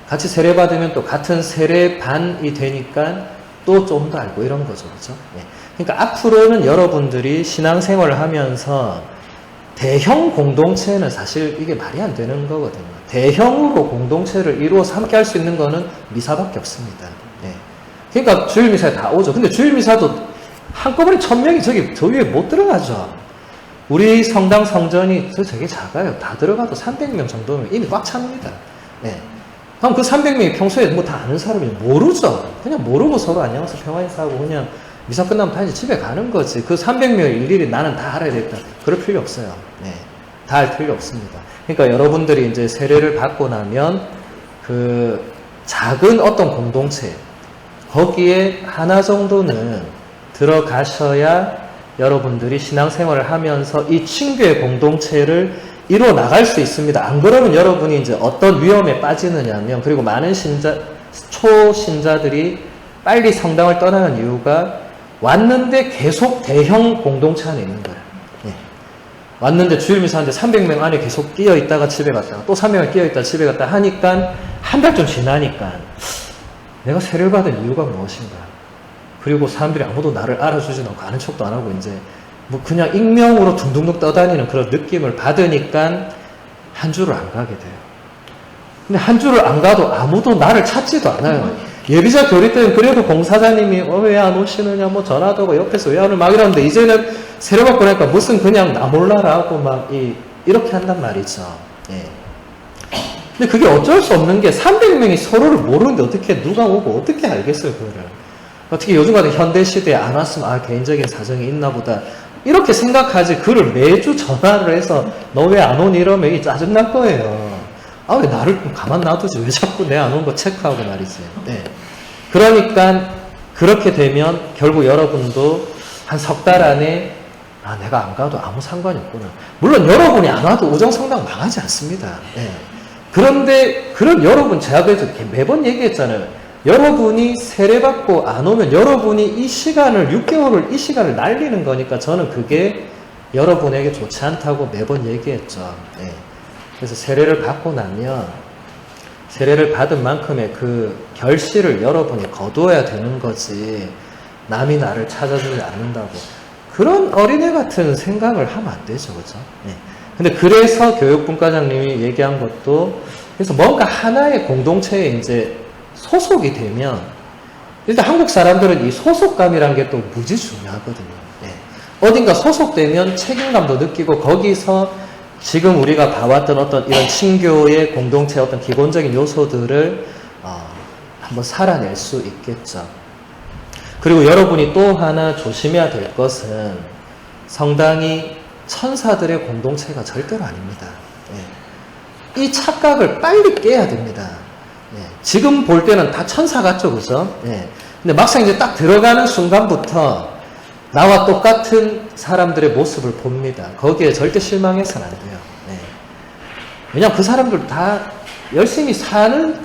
같이 세례받으면 또 같은 세례반이 되니까 또 좀 더 알고 이런 거죠. 그죠? 예. 그러니까 앞으로는 여러분들이 신앙생활을 하면서 대형 공동체는 사실 이게 말이 안 되는 거거든요. 대형으로 공동체를 이루어서 함께 할 수 있는 거는 미사밖에 없습니다. 예. 그러니까 주일미사에 다 오죠. 근데 주일미사도 한꺼번에 1000명이 저 위에 못 들어가죠. 우리 성당 성전이 되게 작아요. 다 들어가도 300명 정도면 이미 꽉 찹니다. 예. 그럼 그 300명이 평소에 뭐 다 아는 사람이 모르죠. 그냥 모르고 서로 안녕하세요 평화 인사하고 그냥 미사 끝나면 다 이제 집에 가는 거지. 그 300명을 일일이 나는 다 알아야 되겠다. 그럴 필요 없어요. 네. 다 할 필요 없습니다. 그러니까 여러분들이 이제 세례를 받고 나면 그 작은 어떤 공동체, 거기에 하나 정도는 들어가셔야 여러분들이 신앙생활을 하면서 이 친교의 공동체를 이루어 나갈 수 있습니다. 안 그러면 여러분이 이제 어떤 위험에 빠지느냐면, 그리고 많은 초신자들이 빨리 성당을 떠나는 이유가 왔는데 계속 대형 공동체 안에 있는 거예요. 예. 왔는데 주일미사인데 300명 안에 계속 끼어 있다가 집에 갔다가 또 300명 끼어 있다가 집에 갔다가 하니까 한 달 좀 지나니까 내가 세례를 받은 이유가 무엇인가. 그리고 사람들이 아무도 나를 알아주지도 않고 아는 척도 안 하고 이제 뭐 그냥 익명으로 둥둥둥 떠다니는 그런 느낌을 받으니까 한 주를 안 가게 돼요. 근데 한 주를 안 가도 아무도 나를 찾지도 않아요. 예비자 교리 때는 그래도 공사장님이 왜 안 오시느냐 뭐 전화도 하고 옆에서 왜 안 오냐 막 이러는데 이제는 세례받고 나니까 무슨 그냥 나 몰라라고 막 이렇게 한단 말이죠. 예. 근데 그게 어쩔 수 없는 게 300명이 서로를 모르는데 어떻게 누가 오고 어떻게 알겠어요 그거를. 어떻게 요즘 같은 현대시대에 안 왔으면 개인적인 사정이 있나 보다 이렇게 생각하지. 그를 매주 전화를 해서 너 왜 안 오니 이러면 이게 짜증날 거예요. 왜 나를 가만 놔두지 왜 자꾸 내 안 온 거 체크하고 말이지. 네. 그러니까 그렇게 되면 결국 여러분도 한 석 달 안에 내가 안 가도 아무 상관이 없구나. 물론 여러분이 안 와도 우정성당 망하지 않습니다. 네. 그런데 그런 여러분, 제가 그래서 매번 얘기했잖아요. 여러분이 세례받고 안 오면 여러분이 이 시간을 6개월을 이 시간을 날리는 거니까 저는 그게 여러분에게 좋지 않다고 매번 얘기했죠. 네. 그래서 세례를 받고 나면 세례를 받은 만큼의 그 결실을 여러분이 거두어야 되는 거지 남이 나를 찾아주지 않는다고 그런 어린애 같은 생각을 하면 안 되죠. 그죠? 네. 근데 그래서 교육분과장님이 얘기한 것도 그래서 뭔가 하나의 공동체에 이제 소속이 되면 일단 한국 사람들은 이 소속감이라는 게 또 무지 중요하거든요. 네. 어딘가 소속되면 책임감도 느끼고 거기서 지금 우리가 봐왔던 어떤 이런 친교의 공동체의 어떤 기본적인 요소들을 한번 살아낼 수 있겠죠. 그리고 여러분이 또 하나 조심해야 될 것은 성당이 천사들의 공동체가 절대로 아닙니다. 예. 이 착각을 빨리 깨야 됩니다. 예. 지금 볼 때는 다 천사 같죠, 그죠? 예. 근데 막상 이제 딱 들어가는 순간부터 나와 똑같은 사람들의 모습을 봅니다. 거기에 절대 실망해서는 안 돼요. 예. 왜냐하면 그 사람들 다 열심히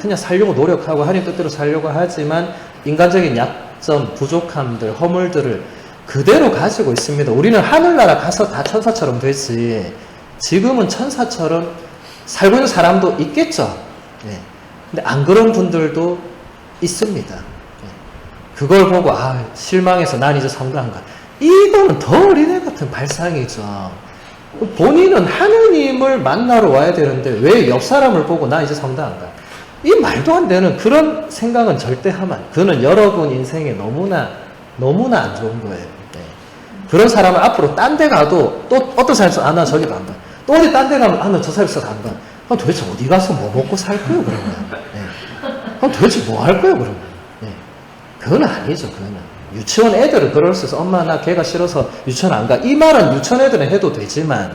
그냥 살려고 노력하고 하나님 뜻대로 살려고 하지만 인간적인 약점, 부족함들, 허물들을 그대로 가지고 있습니다. 우리는 하늘나라 가서 다 천사처럼 되지 지금은 천사처럼 살고 있는 사람도 있겠죠. 네. 근데 안 그런 분들도 있습니다. 네. 그걸 보고 실망해서 난 이제 성당 안 가. 이거는 더 어린애 같은 발상이죠. 본인은 하느님을 만나러 와야 되는데 왜 옆 사람을 보고 나 이제 성당 안 가. 이 말도 안 되는 그런 생각은 절대 하면 안 돼요. 그거는 여러분 인생에 너무나 안 좋은 거예요. 네. 그런 사람은 앞으로 딴 데 가도 또 어떤 사람이 있어. 나 저기도 안 가. 또 어디 딴 데 가면 나 저 사람이 있어도 안 가. 그럼 도대체 어디 가서 뭐 먹고 살 거예요, 그러면? 네. 그럼 도대체 뭐 할 거예요, 그러면? 네. 그건 아니죠, 그거는. 유치원 애들은 그럴 수 있어. 엄마, 나 걔가 싫어서 유치원 안 가. 이 말은 유치원 애들은 해도 되지만,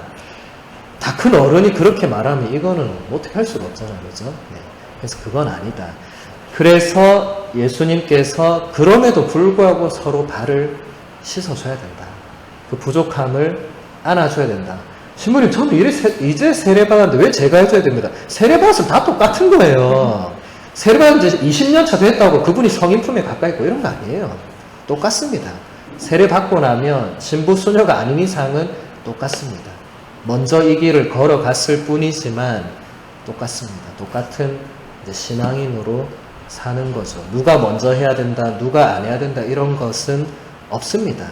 다 큰 어른이 그렇게 말하면 이거는 어떻게 할 수가 없잖아요, 그죠? 네. 그래서 그건 아니다. 그래서 예수님께서 그럼에도 불구하고 서로 발을 씻어줘야 된다. 그 부족함을 안아줘야 된다. 신부님, 저는 이제 세례받았는데 왜 제가 해줘야 됩니다? 세례받았으면 다 똑같은 거예요. 세례받은 지 20년 차 됐다고 그분이 성인 품에 가까이 있고 이런 거 아니에요. 똑같습니다. 세례받고 나면 신부 수녀가 아닌 이상은 똑같습니다. 먼저 이 길을 걸어갔을 뿐이지만 똑같습니다. 똑같은 이제 신앙인으로 사는 거죠. 누가 먼저 해야 된다, 누가 안 해야 된다 이런 것은 없습니다.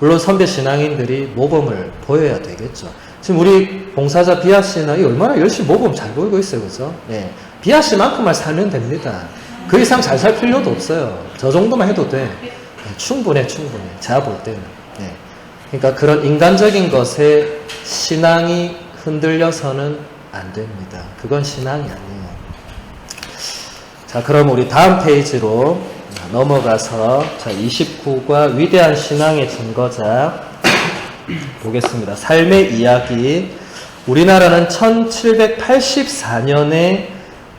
물론 선배 신앙인들이 모범을 보여야 되겠죠. 지금 우리 봉사자 비아 씨는 얼마나 열심히 모범 잘 보이고 있어요, 그죠? 네. 비아 씨만큼만 살면 됩니다. 그 이상 잘 살 필요도 없어요. 저 정도만 해도 돼. 네, 충분해. 제가 볼 때는. 네. 그러니까 그런 인간적인 것에 신앙이 흔들려서는 안 됩니다. 그건 신앙이 아니에요. 자, 그럼 우리 다음 페이지로 넘어가서 자, 29과 위대한 신앙의 증거자 보겠습니다. 삶의 이야기. 우리나라는 1784년에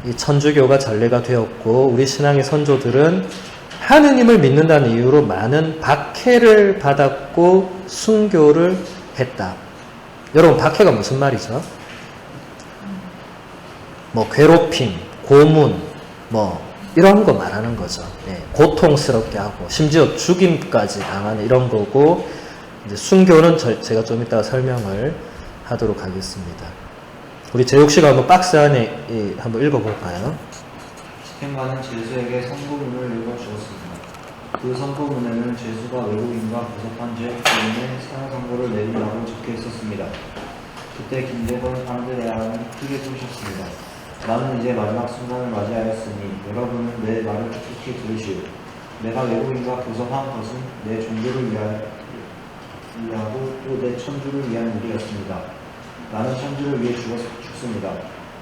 이 천주교가 전례가 되었고 우리 신앙의 선조들은 하느님을 믿는다는 이유로 많은 박해를 받았고 순교를 했다. 여러분, 박해가 무슨 말이죠? 뭐 괴롭힘, 고문, 뭐 이런 거 말하는 거죠. 네, 고통스럽게 하고 심지어 죽임까지 당하는 이런 거고, 이제 순교는 제가 좀 이따가 설명을 하도록 하겠습니다. 우리 재욱 씨가 한번 박스 안에 한번 읽어볼까요? 집행관은 죄수에게 선고문을 읽어주었습니다. 그 선고문에는 죄수가 외국인과 부석한 죄 때문에 사형 선고를 내리라고 적혀 있었습니다. 그때 김재건 안드레아는 크게 부르셨습니다. 나는 이제 마지막 순간을 맞이하였으니 여러분은 내 말을 깊이 들으시오. 내가 외국인과 부석한 것은 내 종교를 위하고 또 내 천주를 위한 일이었습니다. 나는 천주를 위해 죽습니다.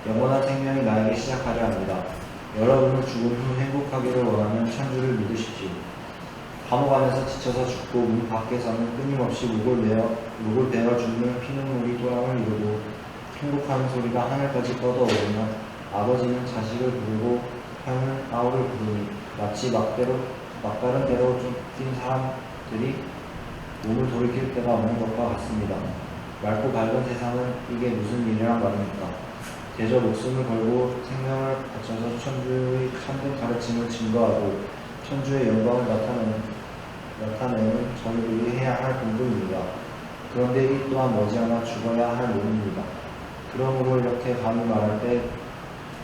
영원한 생명이 나에게 시작하려 합니다. 여러분은 죽은 후 행복하기를 원하면 천주를 믿으십시오. 감옥 안에서 지쳐서 죽고 문 밖에서는 끊임없이 목을 베어 죽는 피눈물이 또랑을 이루고 행복하는 소리가 하늘까지 뻗어오르며 아버지는 자식을 부르고 형은 아우를 부르니 마치 막다른 대로 쫓긴 사람들이 몸을 돌이킬 때가 오는 것과 같습니다. 맑고 밝은 세상은 이게 무슨 일이란 말입니까? 대저 목숨을 걸고 생명을 바쳐서 천주의 참된 가르침을 증거하고 천주의 영광을 나타내는 저희들이 해야 할 공부입니다. 그런데 이 또한 머지않아 죽어야 할 몸입니다. 그러므로 이렇게 감히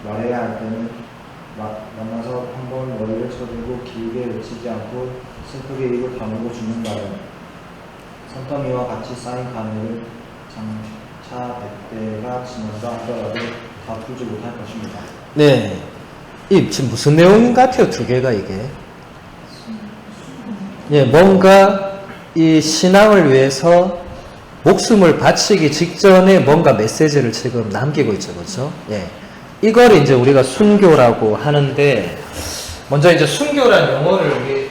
말해야 할 때는 만나서 한번 머리를 쳐들고 길게 외치지 않고 슬프게 입을 다물고 죽는다면 산더미와 같이 쌓인 가면을 장차 100대가 지난다 하더라도 다 풀지 못할 것입니다. 네. 이 지금 무슨 내용인 것 같아요, 두 개가 이게. 예, 뭔가 이 신앙을 위해서 목숨을 바치기 직전에 뭔가 메시지를 지금 남기고 있죠, 그렇죠? 예. 이걸 이제 우리가 순교라고 하는데, 먼저 이제 순교라는 용어를 우리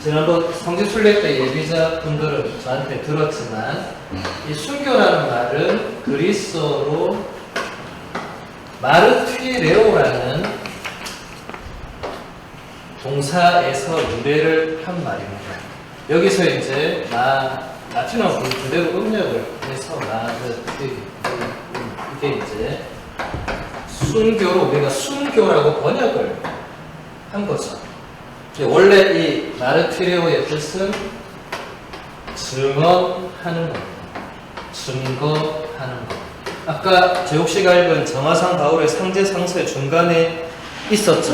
지난번 성지순례 때 예비자분들은 저한테 들었지만, 이 순교라는 말은 그리스어로 마르튀레오라는 동사에서 유래를 한 말입니다. 여기서 이제 라틴어 그대로 음력을 해서 이게 이제 순교로 우리가 순교라고 번역을 한 거죠. 원래 이 마르티레오의 뜻은 증언하는 겁니다. 증거하는 것. 아까 재욱 씨가 읽은 정화상 바울의 상제상서의 중간에 있었죠.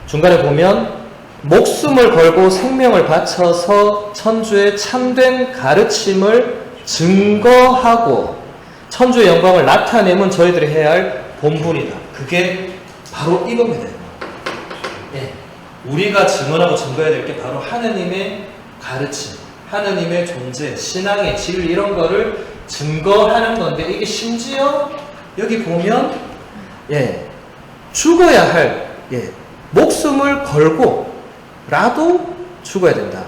중간에 보면 목숨을 걸고 생명을 바쳐서 천주의 참된 가르침을 증거하고 천주의 영광을 나타내면 저희들이 해야 할 본분이다. 그게 바로 이겁니다. 예. 우리가 증언하고 증거해야 될 게 바로 하느님의 가르침, 하느님의 존재, 신앙의 진리 이런 거를 증거하는 건데 이게 심지어 여기 보면 죽어야 할 목숨을 걸고라도 죽어야 된다.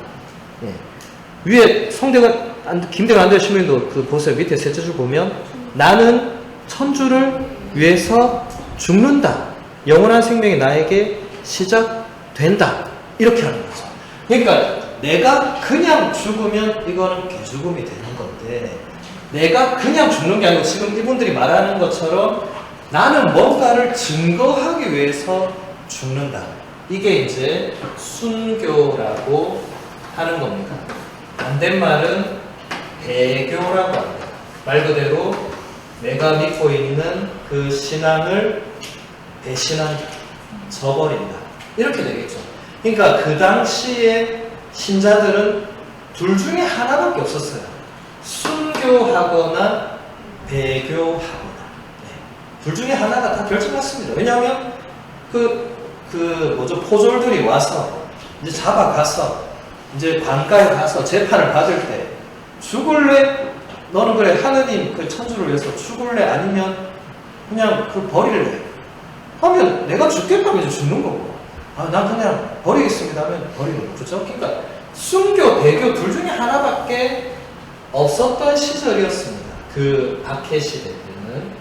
위에 김대관 안대현 시민도 그 보세요. 밑에 셋째 줄 보면 나는 천주를 위해서 죽는다. 영원한 생명이 나에게 시작된다. 이렇게 하는 거죠. 그러니까 내가 그냥 죽으면 이거는 개죽음이 되는 건데 내가 그냥 죽는 게 아니고 지금 이분들이 말하는 것처럼 나는 뭔가를 증거하기 위해서 죽는다. 이게 이제 순교라고 하는 겁니다. 반대말은 배교라고 합니다. 말 그대로 내가 믿고 있는 그 신앙을 배신한다. 저버린다. 이렇게 되겠죠. 그러니까 그 당시에 신자들은 둘 중에 하나밖에 없었어요. 순교하거나 배교하거나. 둘 중에 하나가 다 결정났습니다. 왜냐하면 포졸들이 와서 이제 잡아가서 이제 관가에 가서 재판을 받을 때 죽을래? 너는 그래 하느님 그 천주를 위해서 죽을래? 아니면 그냥 그 버릴래? 하면 내가 죽겠다면 이제 죽는 거고 난 그냥 버리겠습니다 하면 버리는 거죠. 그렇죠? 그러니까 순교, 배교 둘 중에 하나밖에 없었던 시절이었습니다. 그 박해 시대 때는.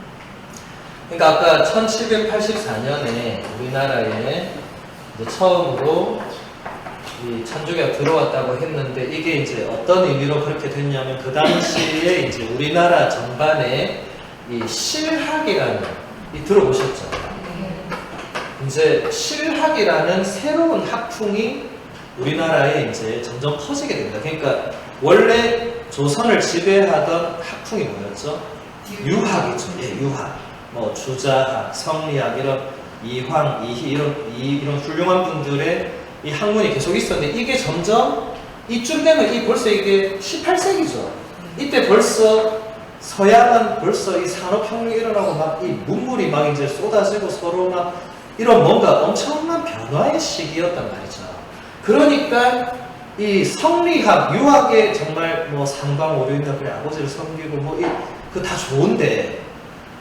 그러니까 아까 1784년에 우리나라에 이제 처음으로 이 천주교가 들어왔다고 했는데 이게 이제 어떤 의미로 그렇게 됐냐면 그 당시에 이제 우리나라 전반에 이 실학이라는 들어보셨죠? 이제 실학이라는 새로운 학풍이 우리나라에 이제 점점 퍼지게 됩니다. 그러니까 원래 조선을 지배하던 학풍이 뭐였죠? 유학이죠. 유학. 뭐 주자학, 성리학 이런 이황, 이희 이런 훌륭한 분들의 이 학문이 계속 있었는데 이게 점점 이쯤 되면 벌써 이게 18세기죠. 이때 벌써 서양은 벌써 이 산업혁명이 일어나고 막 이 문물이 막 이제 쏟아지고 서로 막 이런 뭔가 엄청난 변화의 시기였단 말이죠. 그러니까 이 성리학, 유학에 정말 뭐 상광오류인가 그래 아버지를 섬기고 뭐 그 다 좋은데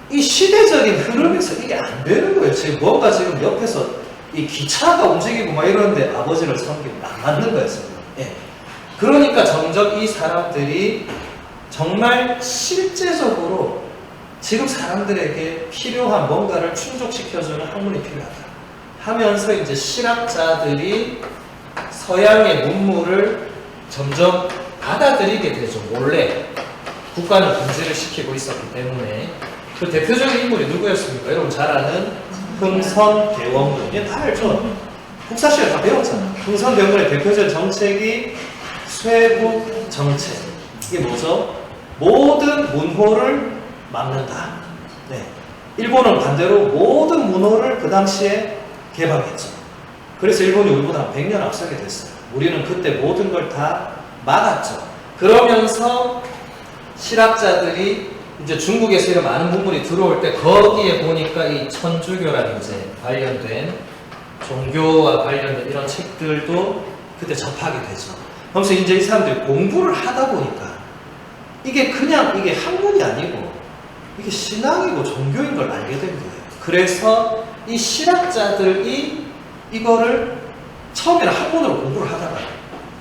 이 시대적인 흐름에서 이게 안 되는 거예요. 지금 뭔가 지금 옆에서 이 기차가 움직이고 막 이러는데 아버지를 섬기고 안 맞는 거예요. 그러니까 점점 이 사람들이 정말 실제적으로 지금 사람들에게 필요한 뭔가를 충족시켜주는 학문이 필요하다 하면서 이제 실학자들이 서양의 문물을 점점 받아들이게 되죠. 몰래 국가는 금지를 시키고 있었기 때문에. 그 대표적인 인물이 누구였습니까? 여러분 잘 아는 흥선대원군. 얘 다 알죠? 국사시를 다 배웠잖아. 흥선대원군의 대표적인 정책이 쇄국 정책. 이게 뭐죠? 모든 문호를 막는다. 일본은 반대로 모든 문호를 그 당시에 개방했죠. 그래서 일본이 우리보다 100년 앞서게 됐어요. 우리는 그때 모든 걸 다 막았죠. 그러면서 실학자들이 이제 중국에서 이런 많은 문물이 들어올 때 거기에 보니까 이 천주교랑 이제 관련된 종교와 관련된 이런 책들도 그때 접하게 되죠. 그러면서 이제 이 사람들이 공부를 하다 보니까 이게 그냥 이게 학문이 아니고 이게 신앙이고 종교인 걸 알게 된 거예요. 그래서 이 실학자들이 이거를 처음에는 학문으로 공부를 하다가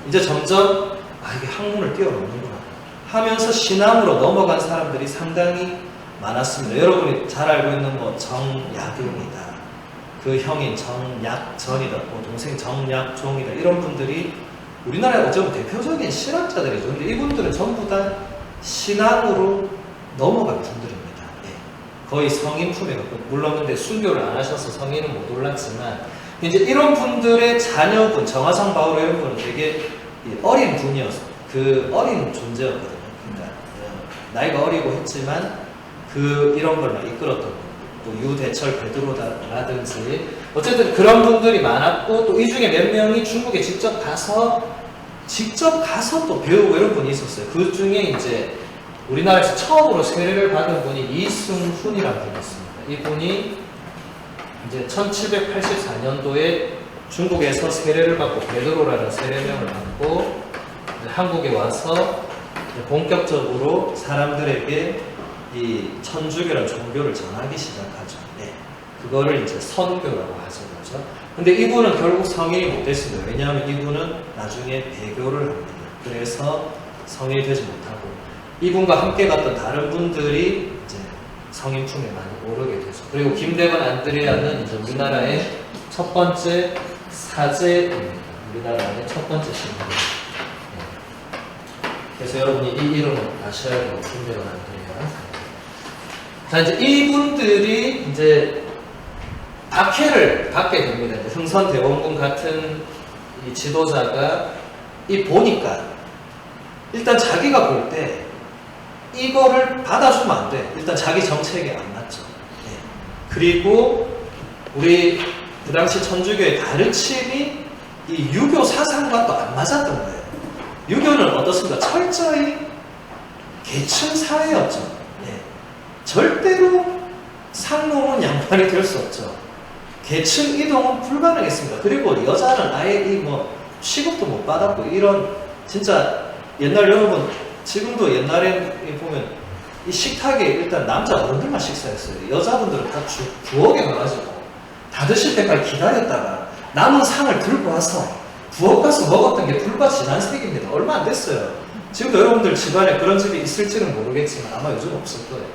이제 점점 이게 학문을 뛰어넘는구나 하면서 신앙으로 넘어간 사람들이 상당히 많았습니다. 여러분이 잘 알고 있는 뭐 정약용이다, 그 형인 정약전이다, 뭐 동생 정약종이다 이런 분들이 우리나라의 어쩌면 대표적인 신학자들이죠. 근데 이분들은 전부 다 신앙으로 넘어간 분들입니다. 거의 성인 품에 가깝고 물론 근데 순교를 안 하셔서 성인은 못 올랐지만 이제 이런 분들의 자녀분 정화상 바오로 이런 분은 되게 어린 분이어서 그 어린 존재였거든요. 그러니까 나이가 어리고 했지만 이런 걸 막 이끌었던 또 유대철 베드로라든지 어쨌든 그런 분들이 많았고 또 이 중에 몇 명이 중국에 직접 가서 또 배우고 이런 분이 있었어요. 그 중에 이제 우리나라에서 처음으로 세례를 받은 분이 이승훈이라는 분이 있습니다. 이분이 이제 1784년도에 중국에서 세례를 받고 베드로라는 세례명을 받고 이제 한국에 와서 이제 본격적으로 사람들에게 이 천주교라는 종교를 전하기 시작하죠. 네. 그거를 이제 선교라고 하죠. 그렇죠? 근데 이분은 결국 성인이 못 됐습니다. 왜냐하면 이분은 나중에 배교를 합니다. 그래서 성인이 되지 못하고 이분과 함께 갔던 다른 분들이 이제 성인 품에 많이 오르게 되죠. 그리고 김대건 안드레아는 이제 우리나라의 첫 번째 사제입니다. 우리나라의 첫 번째 신부. 네. 그래서 여러분이 이 이름을 아셔야 돼요. 김대건 안드레아. 자, 이제 이분들이 이제 박해를 받게 됩니다. 이제 흥선대원군 같은 이 지도자가 이 보니까 일단 자기가 볼 때 이거를 받아주면 안 돼. 일단 자기 정책에 안 맞죠. 네. 그리고 우리 그 당시 천주교의 가르침이 이 유교 사상과 또 안 맞았던 거예요. 유교는 어떻습니까? 철저히 계층 사회였죠. 네. 절대로 상놈은 양반이 될 수 없죠. 계층 이동은 불가능했습니다. 그리고 여자는 아예 이 뭐 취급도 못 받았고 이런 진짜 옛날 여러분 지금도 옛날에 보면 이 식탁에 일단 남자 어른들만 식사했어요. 여자분들은 다 부엌에 가가지고 다 드실 때까지 기다렸다가 남은 상을 들고 와서 부엌 가서 먹었던 게 불과 지난 세기입니다. 얼마 안 됐어요. 지금도 여러분들 집안에 그런 집이 있을지는 모르겠지만 아마 요즘 없을 거예요.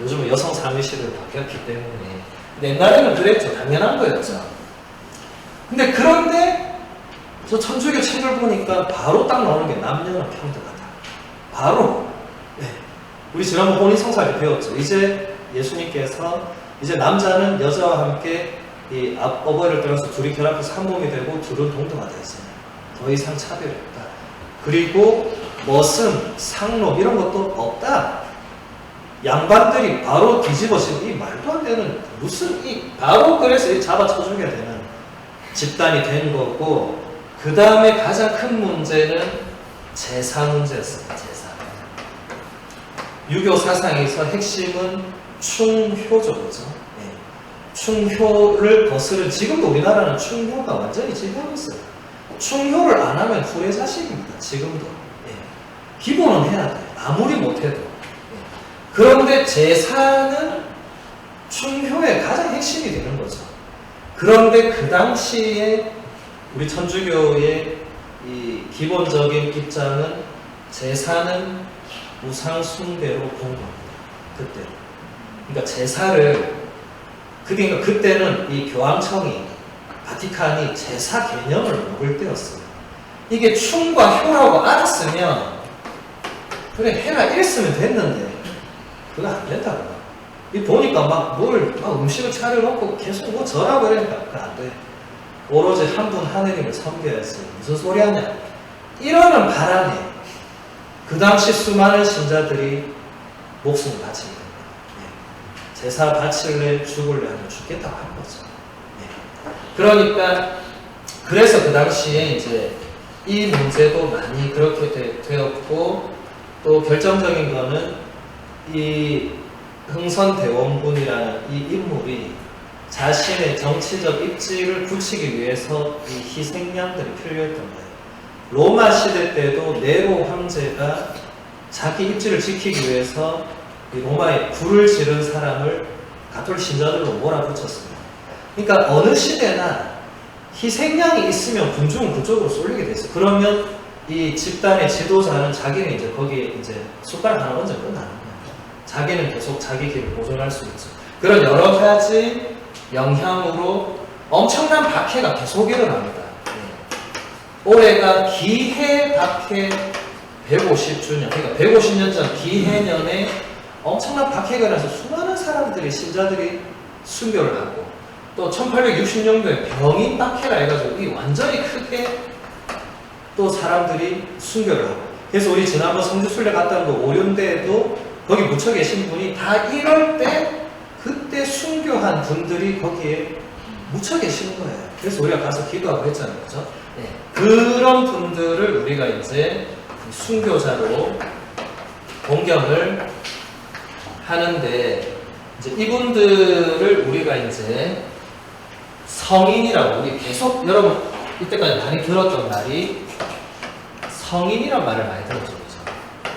요즘은 여성 사무실을 바뀌었기 때문에. 근데 옛날에는 그랬죠. 당연한 거였죠. 근데 그런데 저 천주교 책을 보니까 바로 딱 나오는 게 남녀는 평등하다. 바로 네. 우리 지난번 혼인성사를 배웠죠. 이제 예수님께서 이제 남자는 여자와 함께 이 어버이를 떠나서 둘이 결합해서 한 몸이 되고 둘은 동등하다 했잖아요. 더 이상 차별이 없다. 그리고 머슴, 상놈 이런 것도 없다. 양반들이 바로 뒤집어진 이 말도 안 되는 무슨 이 바로 그래서 이 잡아쳐주게 되는 집단이 된 거고 그 다음에 가장 큰 문제는 제사 문제였습니다. 제사. 유교 사상에서 핵심은 충효죠. 그죠? 네. 충효를 거스른 지금도 우리나라는 충효가 완전히 제기하고 있어요. 충효를 안 하면 후레자식입니다. 지금도. 네. 기본은 해야 돼요. 아무리 못해도. 네. 그런데 제사는 충효의 가장 핵심이 되는 거죠. 그런데 그 당시에 우리 천주교의 이 기본적인 입장은 제사는 우상 숭배로 본 겁니다. 그때. 그러니까 제사를 그러니까 그때는 이 교황청이 바티칸이 제사 개념을 먹을 때였어요. 이게 충과 효라고 알았으면 그래 해라 이랬으면 됐는데 그거 안 된다고. 이 보니까 막 음식을 차려놓고 계속 뭐 절하고 이러니까 그거 안 돼. 오로지 한 분 하느님을 섬겨야지. 무슨 소리 하냐. 이러는 바람에 그 당시 수많은 신자들이 목숨을 바치게 됩니다. 네. 제사 바칠래 죽을래 하면 죽겠다고 한 거죠. 네. 그러니까 그래서 그 당시에 이제 이 문제도 많이 그렇게 되었고 또 결정적인 거는 이 흥선대원군이라는 이 인물이 자신의 정치적 입지를 굳히기 위해서 이 희생양들이 필요했던 거예요. 로마 시대 때도 네로 황제가 자기 입지를 지키기 위해서 이 로마에 불을 지른 사람을 가톨릭 신자들로 몰아붙였습니다. 그러니까 어느 시대나 희생양이 있으면 군중은 그쪽으로 쏠리게 됐어요. 그러면 이 집단의 지도자는 자기는 이제 거기에 이제 숟가락 하나 얹어 끝나는 거예요. 자기는 계속 자기 길을 보존할 수 있죠. 그런 여러 가지 영향으로 엄청난 박해가 계속 일어납니다. 올해가 기해 박해 150주년, 그러니까 150년 전 기해년에 엄청난 박해가 일어나서 수많은 사람들이, 신자들이 순교를 하고 또 1860년도에 병인 박해라 해가지고 이 완전히 크게 또 사람들이 순교를 하고 그래서 우리 지난번 성주순례 갔다 온 거 오륜대에도 거기 묻혀 계신 분이 다 이럴 때 그때 순교한 분들이 거기에 묻혀 계시는 거예요. 그래서 우리가 가서 기도하고 했잖아요. 그죠? 네. 그런 분들을 우리가 이제 순교자로 공경을 하는데 이제 이분들을 우리가 이제 성인이라고 우리 계속 여러분 이때까지 많이 들었던 말이 성인이란 말을 많이 들었죠. 그죠? 네.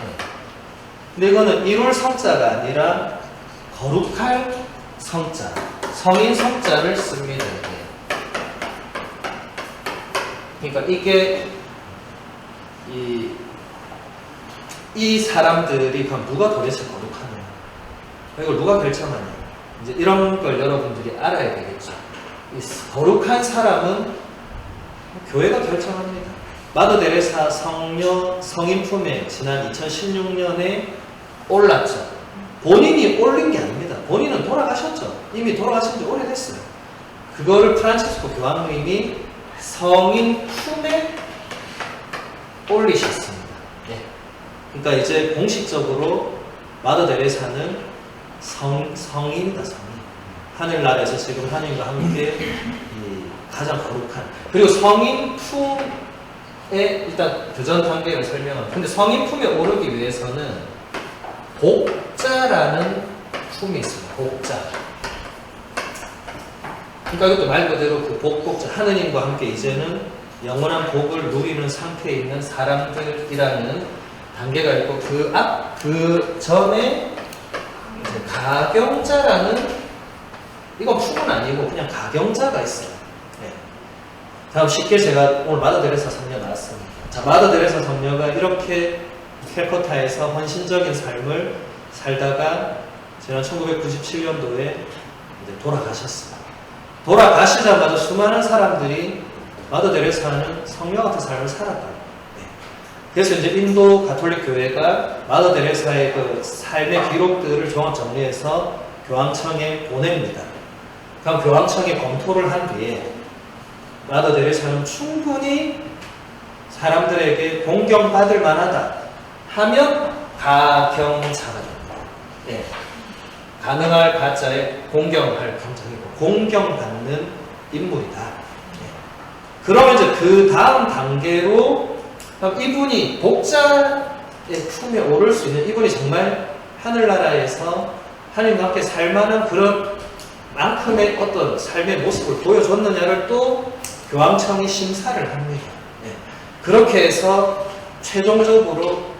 근데 이거는 이룰 성자가 아니라 거룩할 성자, 성인 성자를 씁니다. 그러니까 이게 이 사람들이 그럼 누가 도대체 거룩하냐? 이걸 누가 결정하냐? 이제 이런 걸 여러분들이 알아야 되겠죠. 이 거룩한 사람은 교회가 결정합니다. 마더 데레사 성녀 성인 품에 지난 2016년에 올랐죠. 본인이 올린 게 아닙니다. 본인은 돌아가셨죠. 이미 돌아가신 지 오래됐어요. 그거를 프란치스코 교황님이 성인 품에 올리셨습니다. 네. 그러니까 이제 공식적으로 마더 데레사는 성인이다, 성인. 하늘나라에서 지금 하나님과 함께 이 가장 거룩한. 그리고 성인 품에 일단 그전 단계를 설명합니다. 근데 성인 품에 오르기 위해서는 복자라는 품이 있습니다. 복자. 그러니까 이것도 말 그대로 그 복자, 하느님과 함께 이제는 영원한 복을 누리는 상태에 있는 사람들이라는 단계가 있고 그 전에 이제 가경자라는 이건 품은 아니고 그냥 가경자가 있어요. 네. 다음 쉽게 제가 오늘 마더 데레사 성녀 나왔습니다. 자, 마더 데레사 성녀가 이렇게 캘커타에서 헌신적인 삶을 살다가 지난 1997년도에 이제 돌아가셨어요. 돌아가시자마자 수많은 사람들이 마더 데레사는 성녀 같은 삶을 살았다. 네. 그래서 이제 인도 가톨릭 교회가 마더 데레사의 그 삶의 기록들을 종합 정리해서 교황청에 보냅니다. 그럼 교황청에 검토를 한 뒤에 마더 데레사는 충분히 사람들에게 공경받을 만하다 하면 가경자가 됩니다. 네. 가능할 가짜에 공경할 경장이고 공경받는 인물이다. 네. 그러면 이제 그 다음 단계로 이분이 복자의 품에 오를 수 있는 이분이 정말 하늘나라에서 하나님과 함께 살만한 그런 만큼의 어떤 삶의 모습을 보여줬느냐를 또 교황청이 심사를 합니다. 네. 그렇게 해서 최종적으로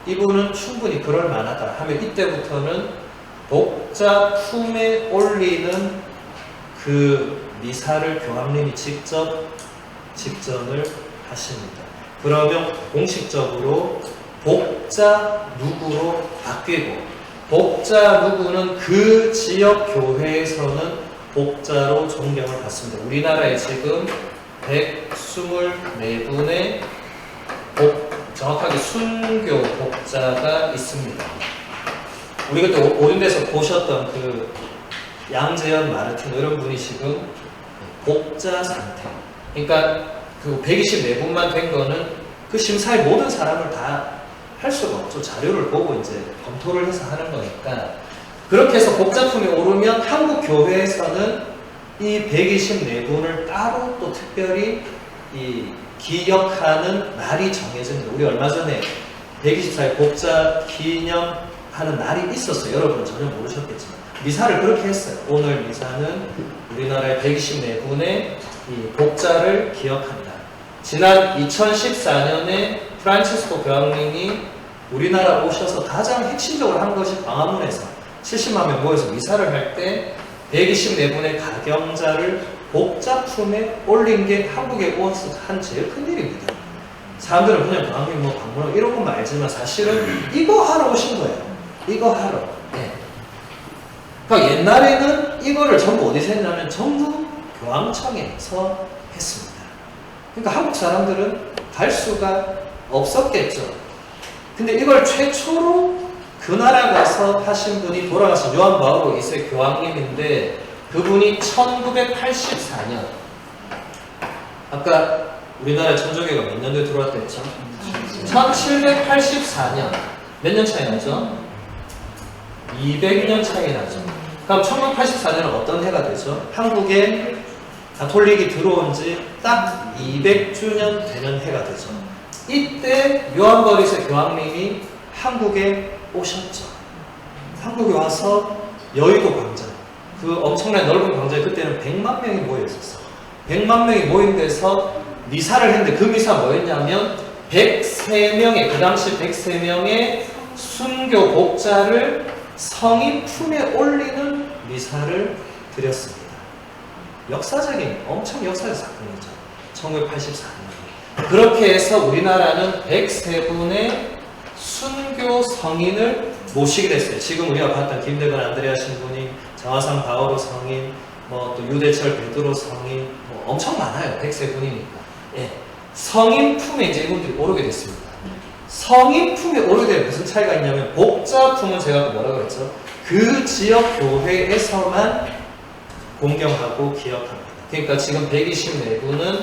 이분은 충분히 그럴 만하다 하면 이때부터는 복자 품에 올리는 그 미사를 교황님이 직접 직전을 하십니다. 그러면 공식적으로 복자 누구로 바뀌고 복자 누구는 그 지역 교회에서는 복자로 존경을 받습니다. 우리나라에 지금 124분의 정확하게 순교 복자가 있습니다. 우리 그때 오륜대에서 보셨던 그 양재현 마르틴 이런 분이 지금 복자 상태. 그러니까 그 124분만 된 거는 그 심사의 모든 사람을 다 할 수가 없죠. 자료를 보고 이제 검토를 해서 하는 거니까. 그렇게 해서 복자품에 오르면 한국 교회에서는 이 124분을 따로 또 특별히 이 기억하는 날이 정해집니다. 우리 얼마 전에 124일 복자 기념하는 날이 있었어요. 여러분은 전혀 모르셨겠지만 미사를 그렇게 했어요. 오늘 미사는 우리나라의 124분의 이 복자를 기억한다. 지난 2014년에 프란치스코 교황님이 우리나라 오셔서 가장 핵심적으로 한 것이 광화문에서 70만 명 모여서 미사를 할 때 124분의 가경자를 복자품에 올린 게 한국에 오셔서 한 제일 큰 일입니다. 사람들은 그냥 교황님 뭐 방문하고 이런 것만 알지만 사실은 이거 하러 오신 거예요. 이거 하러. 네. 그러니까 옛날에는 이거를 전부 어디서 했냐면 전부 교황청에서 했습니다. 그러니까 한국 사람들은 갈 수가 없었겠죠. 근데 이걸 최초로 그 나라 가서 하신 분이 돌아가신 요한 바오로 2세 교황님인데 그분이 1984년 아까 우리나라 천주교가 몇 년도에 들어왔다 했죠? 1784년 몇 년 차이 나죠? 200년 차이 나죠. 그럼 1984년은 어떤 해가 되죠? 한국에 가톨릭이 들어온 지 딱 200주년 되는 해가 되죠. 이때 요한 바울 2세 교황님이 한국에 오셨죠. 한국에 와서 여의도 광장 그 엄청난 넓은 광장에 그때는 100만 명이 모여 있었어. 100만 명이 모인 데서 미사를 했는데 그 미사 뭐였냐면 103명의 그 당시 103명의 순교 복자를 성인 품에 올리는 미사를 드렸습니다. 역사적인 엄청 역사적 사건이죠. 1984년. 그렇게 해서 우리나라는 103분의 순교 성인을 모시게 됐어요. 지금 우리가 봤던 김대건 안드레아 신부님, 자화상 바오로 성인, 뭐 또 유대철 베드로 성인, 뭐 엄청 많아요. 103분이니까. 예. 성인 품에 이제 이분들이 오르게 됐습니다. 성인 품에 오르게 되면 무슨 차이가 있냐면 복자 품은 제가 뭐라고 그랬죠? 그 지역 교회에서만 공경하고 기억합니다. 그러니까 지금 124분은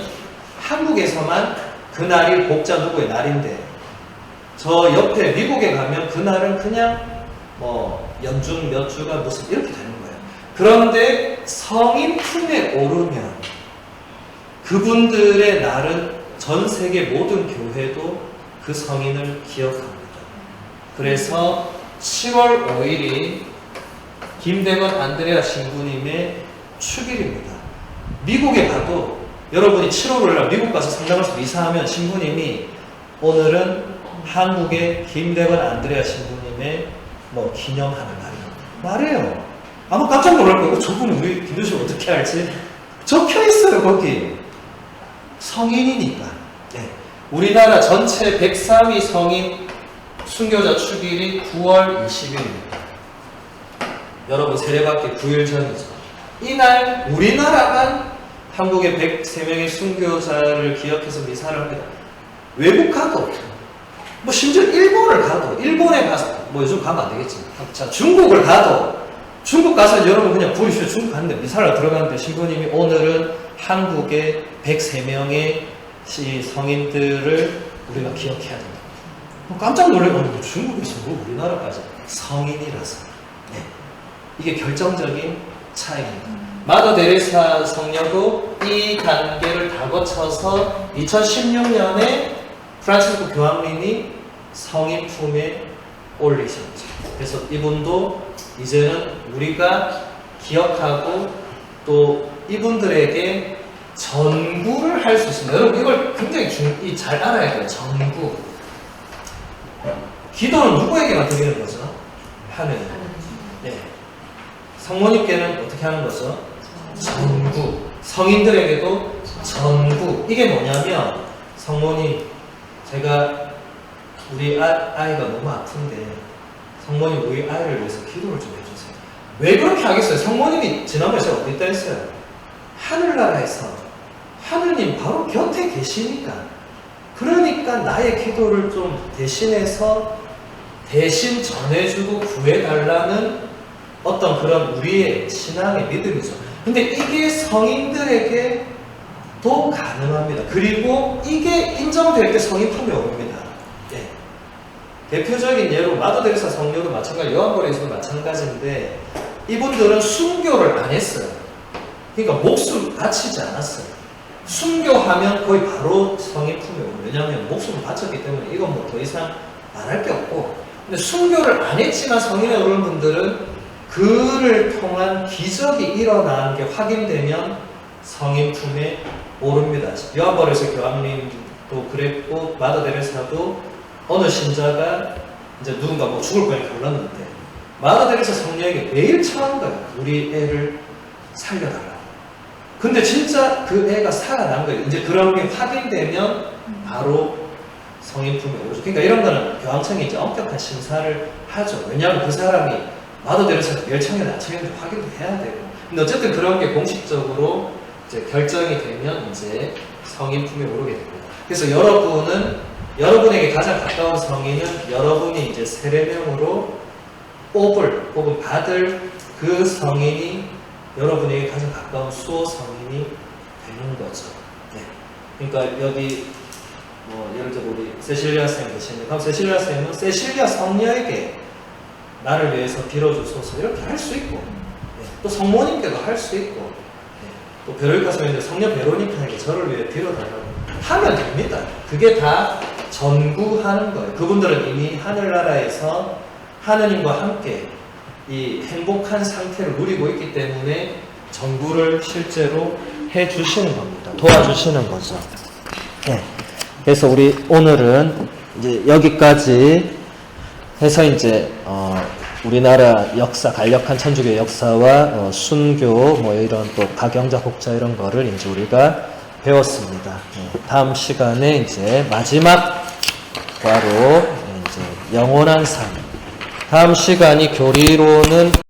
한국에서만 그날이 복자 누구의 날인데 저 옆에 미국에 가면 그날은 그냥 뭐 연중 몇 주가 무슨 이렇게 되는 거예요. 그런데 성인 품에 오르면 그분들의 날은 전 세계 모든 교회도 그 성인을 기억합니다. 그래서 10월 5일이 김대건 안드레아 신부님의 축일입니다. 미국에 가도 여러분이 7월 5일 미국 가서 성당에서 미사하면 신부님이 오늘은 한국의 김대건 안드레아 신부님의 뭐 기념하는 날이라고 말해요. 아마 깜짝 놀랄 거고 저분은 우리 김도식 어떻게 알지? 적혀 있어요 거기. 성인이니까. 네. 우리나라 전체 103위 성인 순교자 축일이 9월 20일입니다. 여러분 세례받기 9일 전이죠. 이날 우리나라만 한국의 103명의 순교자를 기억해서 미사를 합니다. 외국 가도 뭐 심지어 일본을 가도 일본에 가서 뭐 요즘 가면 안 되겠지. 자 중국을 가도 중국 가서 여러분 그냥 부르시오. 중국 갔는데 미사를 들어가는데 신부님이 오늘은 한국의 103명의 성인들을 우리가 기억해야 된다. 깜짝 놀래가지고 중국에서 뭐 우리나라까지 성인이라서. 네. 이게 결정적인 차이입니다. 마더 데레사 성녀도 이 단계를 다 거쳐서 2016년에 프란치스코 교황님이 성인 품에 올리셨죠. 그래서 이분도 이제는 우리가 기억하고 또 이분들에게 전구를 할 수 있습니다. 여러분 이걸 굉장히 잘 알아야 돼요. 전구. 기도는 누구에게만 드리는 거죠? 하느님. 네. 성모님께는 어떻게 하는 거죠? 전구. 성인들에게도 전구. 이게 뭐냐면 성모님 제가 우리 아이가 너무 아픈데 성모님 우리 아이를 위해서 기도를 좀 해주세요. 왜 그렇게 하겠어요? 성모님이 지난번에 제가 어디 있다 했어요? 하늘나라에서 하느님 바로 곁에 계시니까 그러니까 나의 기도를 좀 대신해서 대신 전해주고 구해달라는 어떤 그런 우리의 신앙의 믿음이죠. 근데 이게 성인들에게 도 가능합니다. 그리고 이게 인정될 때 성인 품에 옵니다. 예. 대표적인 예로 마더 데레사 성녀도 마찬가지, 요한보레에서도 마찬가지인데 이분들은 순교를 안 했어요. 그러니까 목숨 바치지 않았어요. 순교하면 거의 바로 성인 품에 오고 왜냐하면 목숨을 바쳤기 때문에 이건 뭐 더 이상 말할 게 없고 근데 순교를 안 했지만 성인에 오른 분들은 그를 통한 기적이 일어나는 게 확인되면 성인 품에 오릅니다. 요한보레스 교황님도 그랬고 마더 데레사도 어느 신자가 이제 누군가 뭐 죽을 거니까 불렀는데 마더 데레사 성녀에게 매일 청한 거예요. 우리 애를 살려달라고. 근데 진짜 그 애가 살아난 거예요. 이제 그런 게 확인되면 바로 성인 품에 오르죠. 그러니까 이런 거는 교황청이 이제 엄격한 심사를 하죠. 왜냐하면 그 사람이 마더 데레사가 멸청이나 나청인지 확인도 해야 되고. 근데 어쨌든 그런 게 공식적으로 이제 결정이 되면 이제 성인 품에 오르게 됩니다. 그래서 여러분에게 가장 가까운 성인은 여러분이 이제 세례명으로 뽑은 받을 그 성인이 여러분에게 가장 가까운 수호 성인이 되는 거죠. 네. 그러니까 여기 뭐 예를 들어 우리 세실리아 쌤 계시는데 그럼 세실리아 쌤은 세실리아 성녀에게 나를 위해서 빌어주소서 이렇게 할 수 있고 네. 또 성모님께도 할 수 있고 네. 또 베로니카 쌤인데 성녀 베로니카에게 저를 위해 빌어달라고 하면 됩니다. 그게 다 전구하는 거예요. 그분들은 이미 하늘나라에서 하느님과 함께 이 행복한 상태를 누리고 있기 때문에 전구를 실제로 해 주시는 겁니다. 도와주시는 거죠. 네. 그래서 우리 오늘은 이제 여기까지 해서 이제 우리나라 역사, 간략한 천주교 역사와 순교 뭐 이런 또 가경자 복자 이런 거를 이제 우리가 배웠습니다. 네. 다음 시간에 이제 마지막 과로 이제 영원한 삶. 다음 시간이 교리로는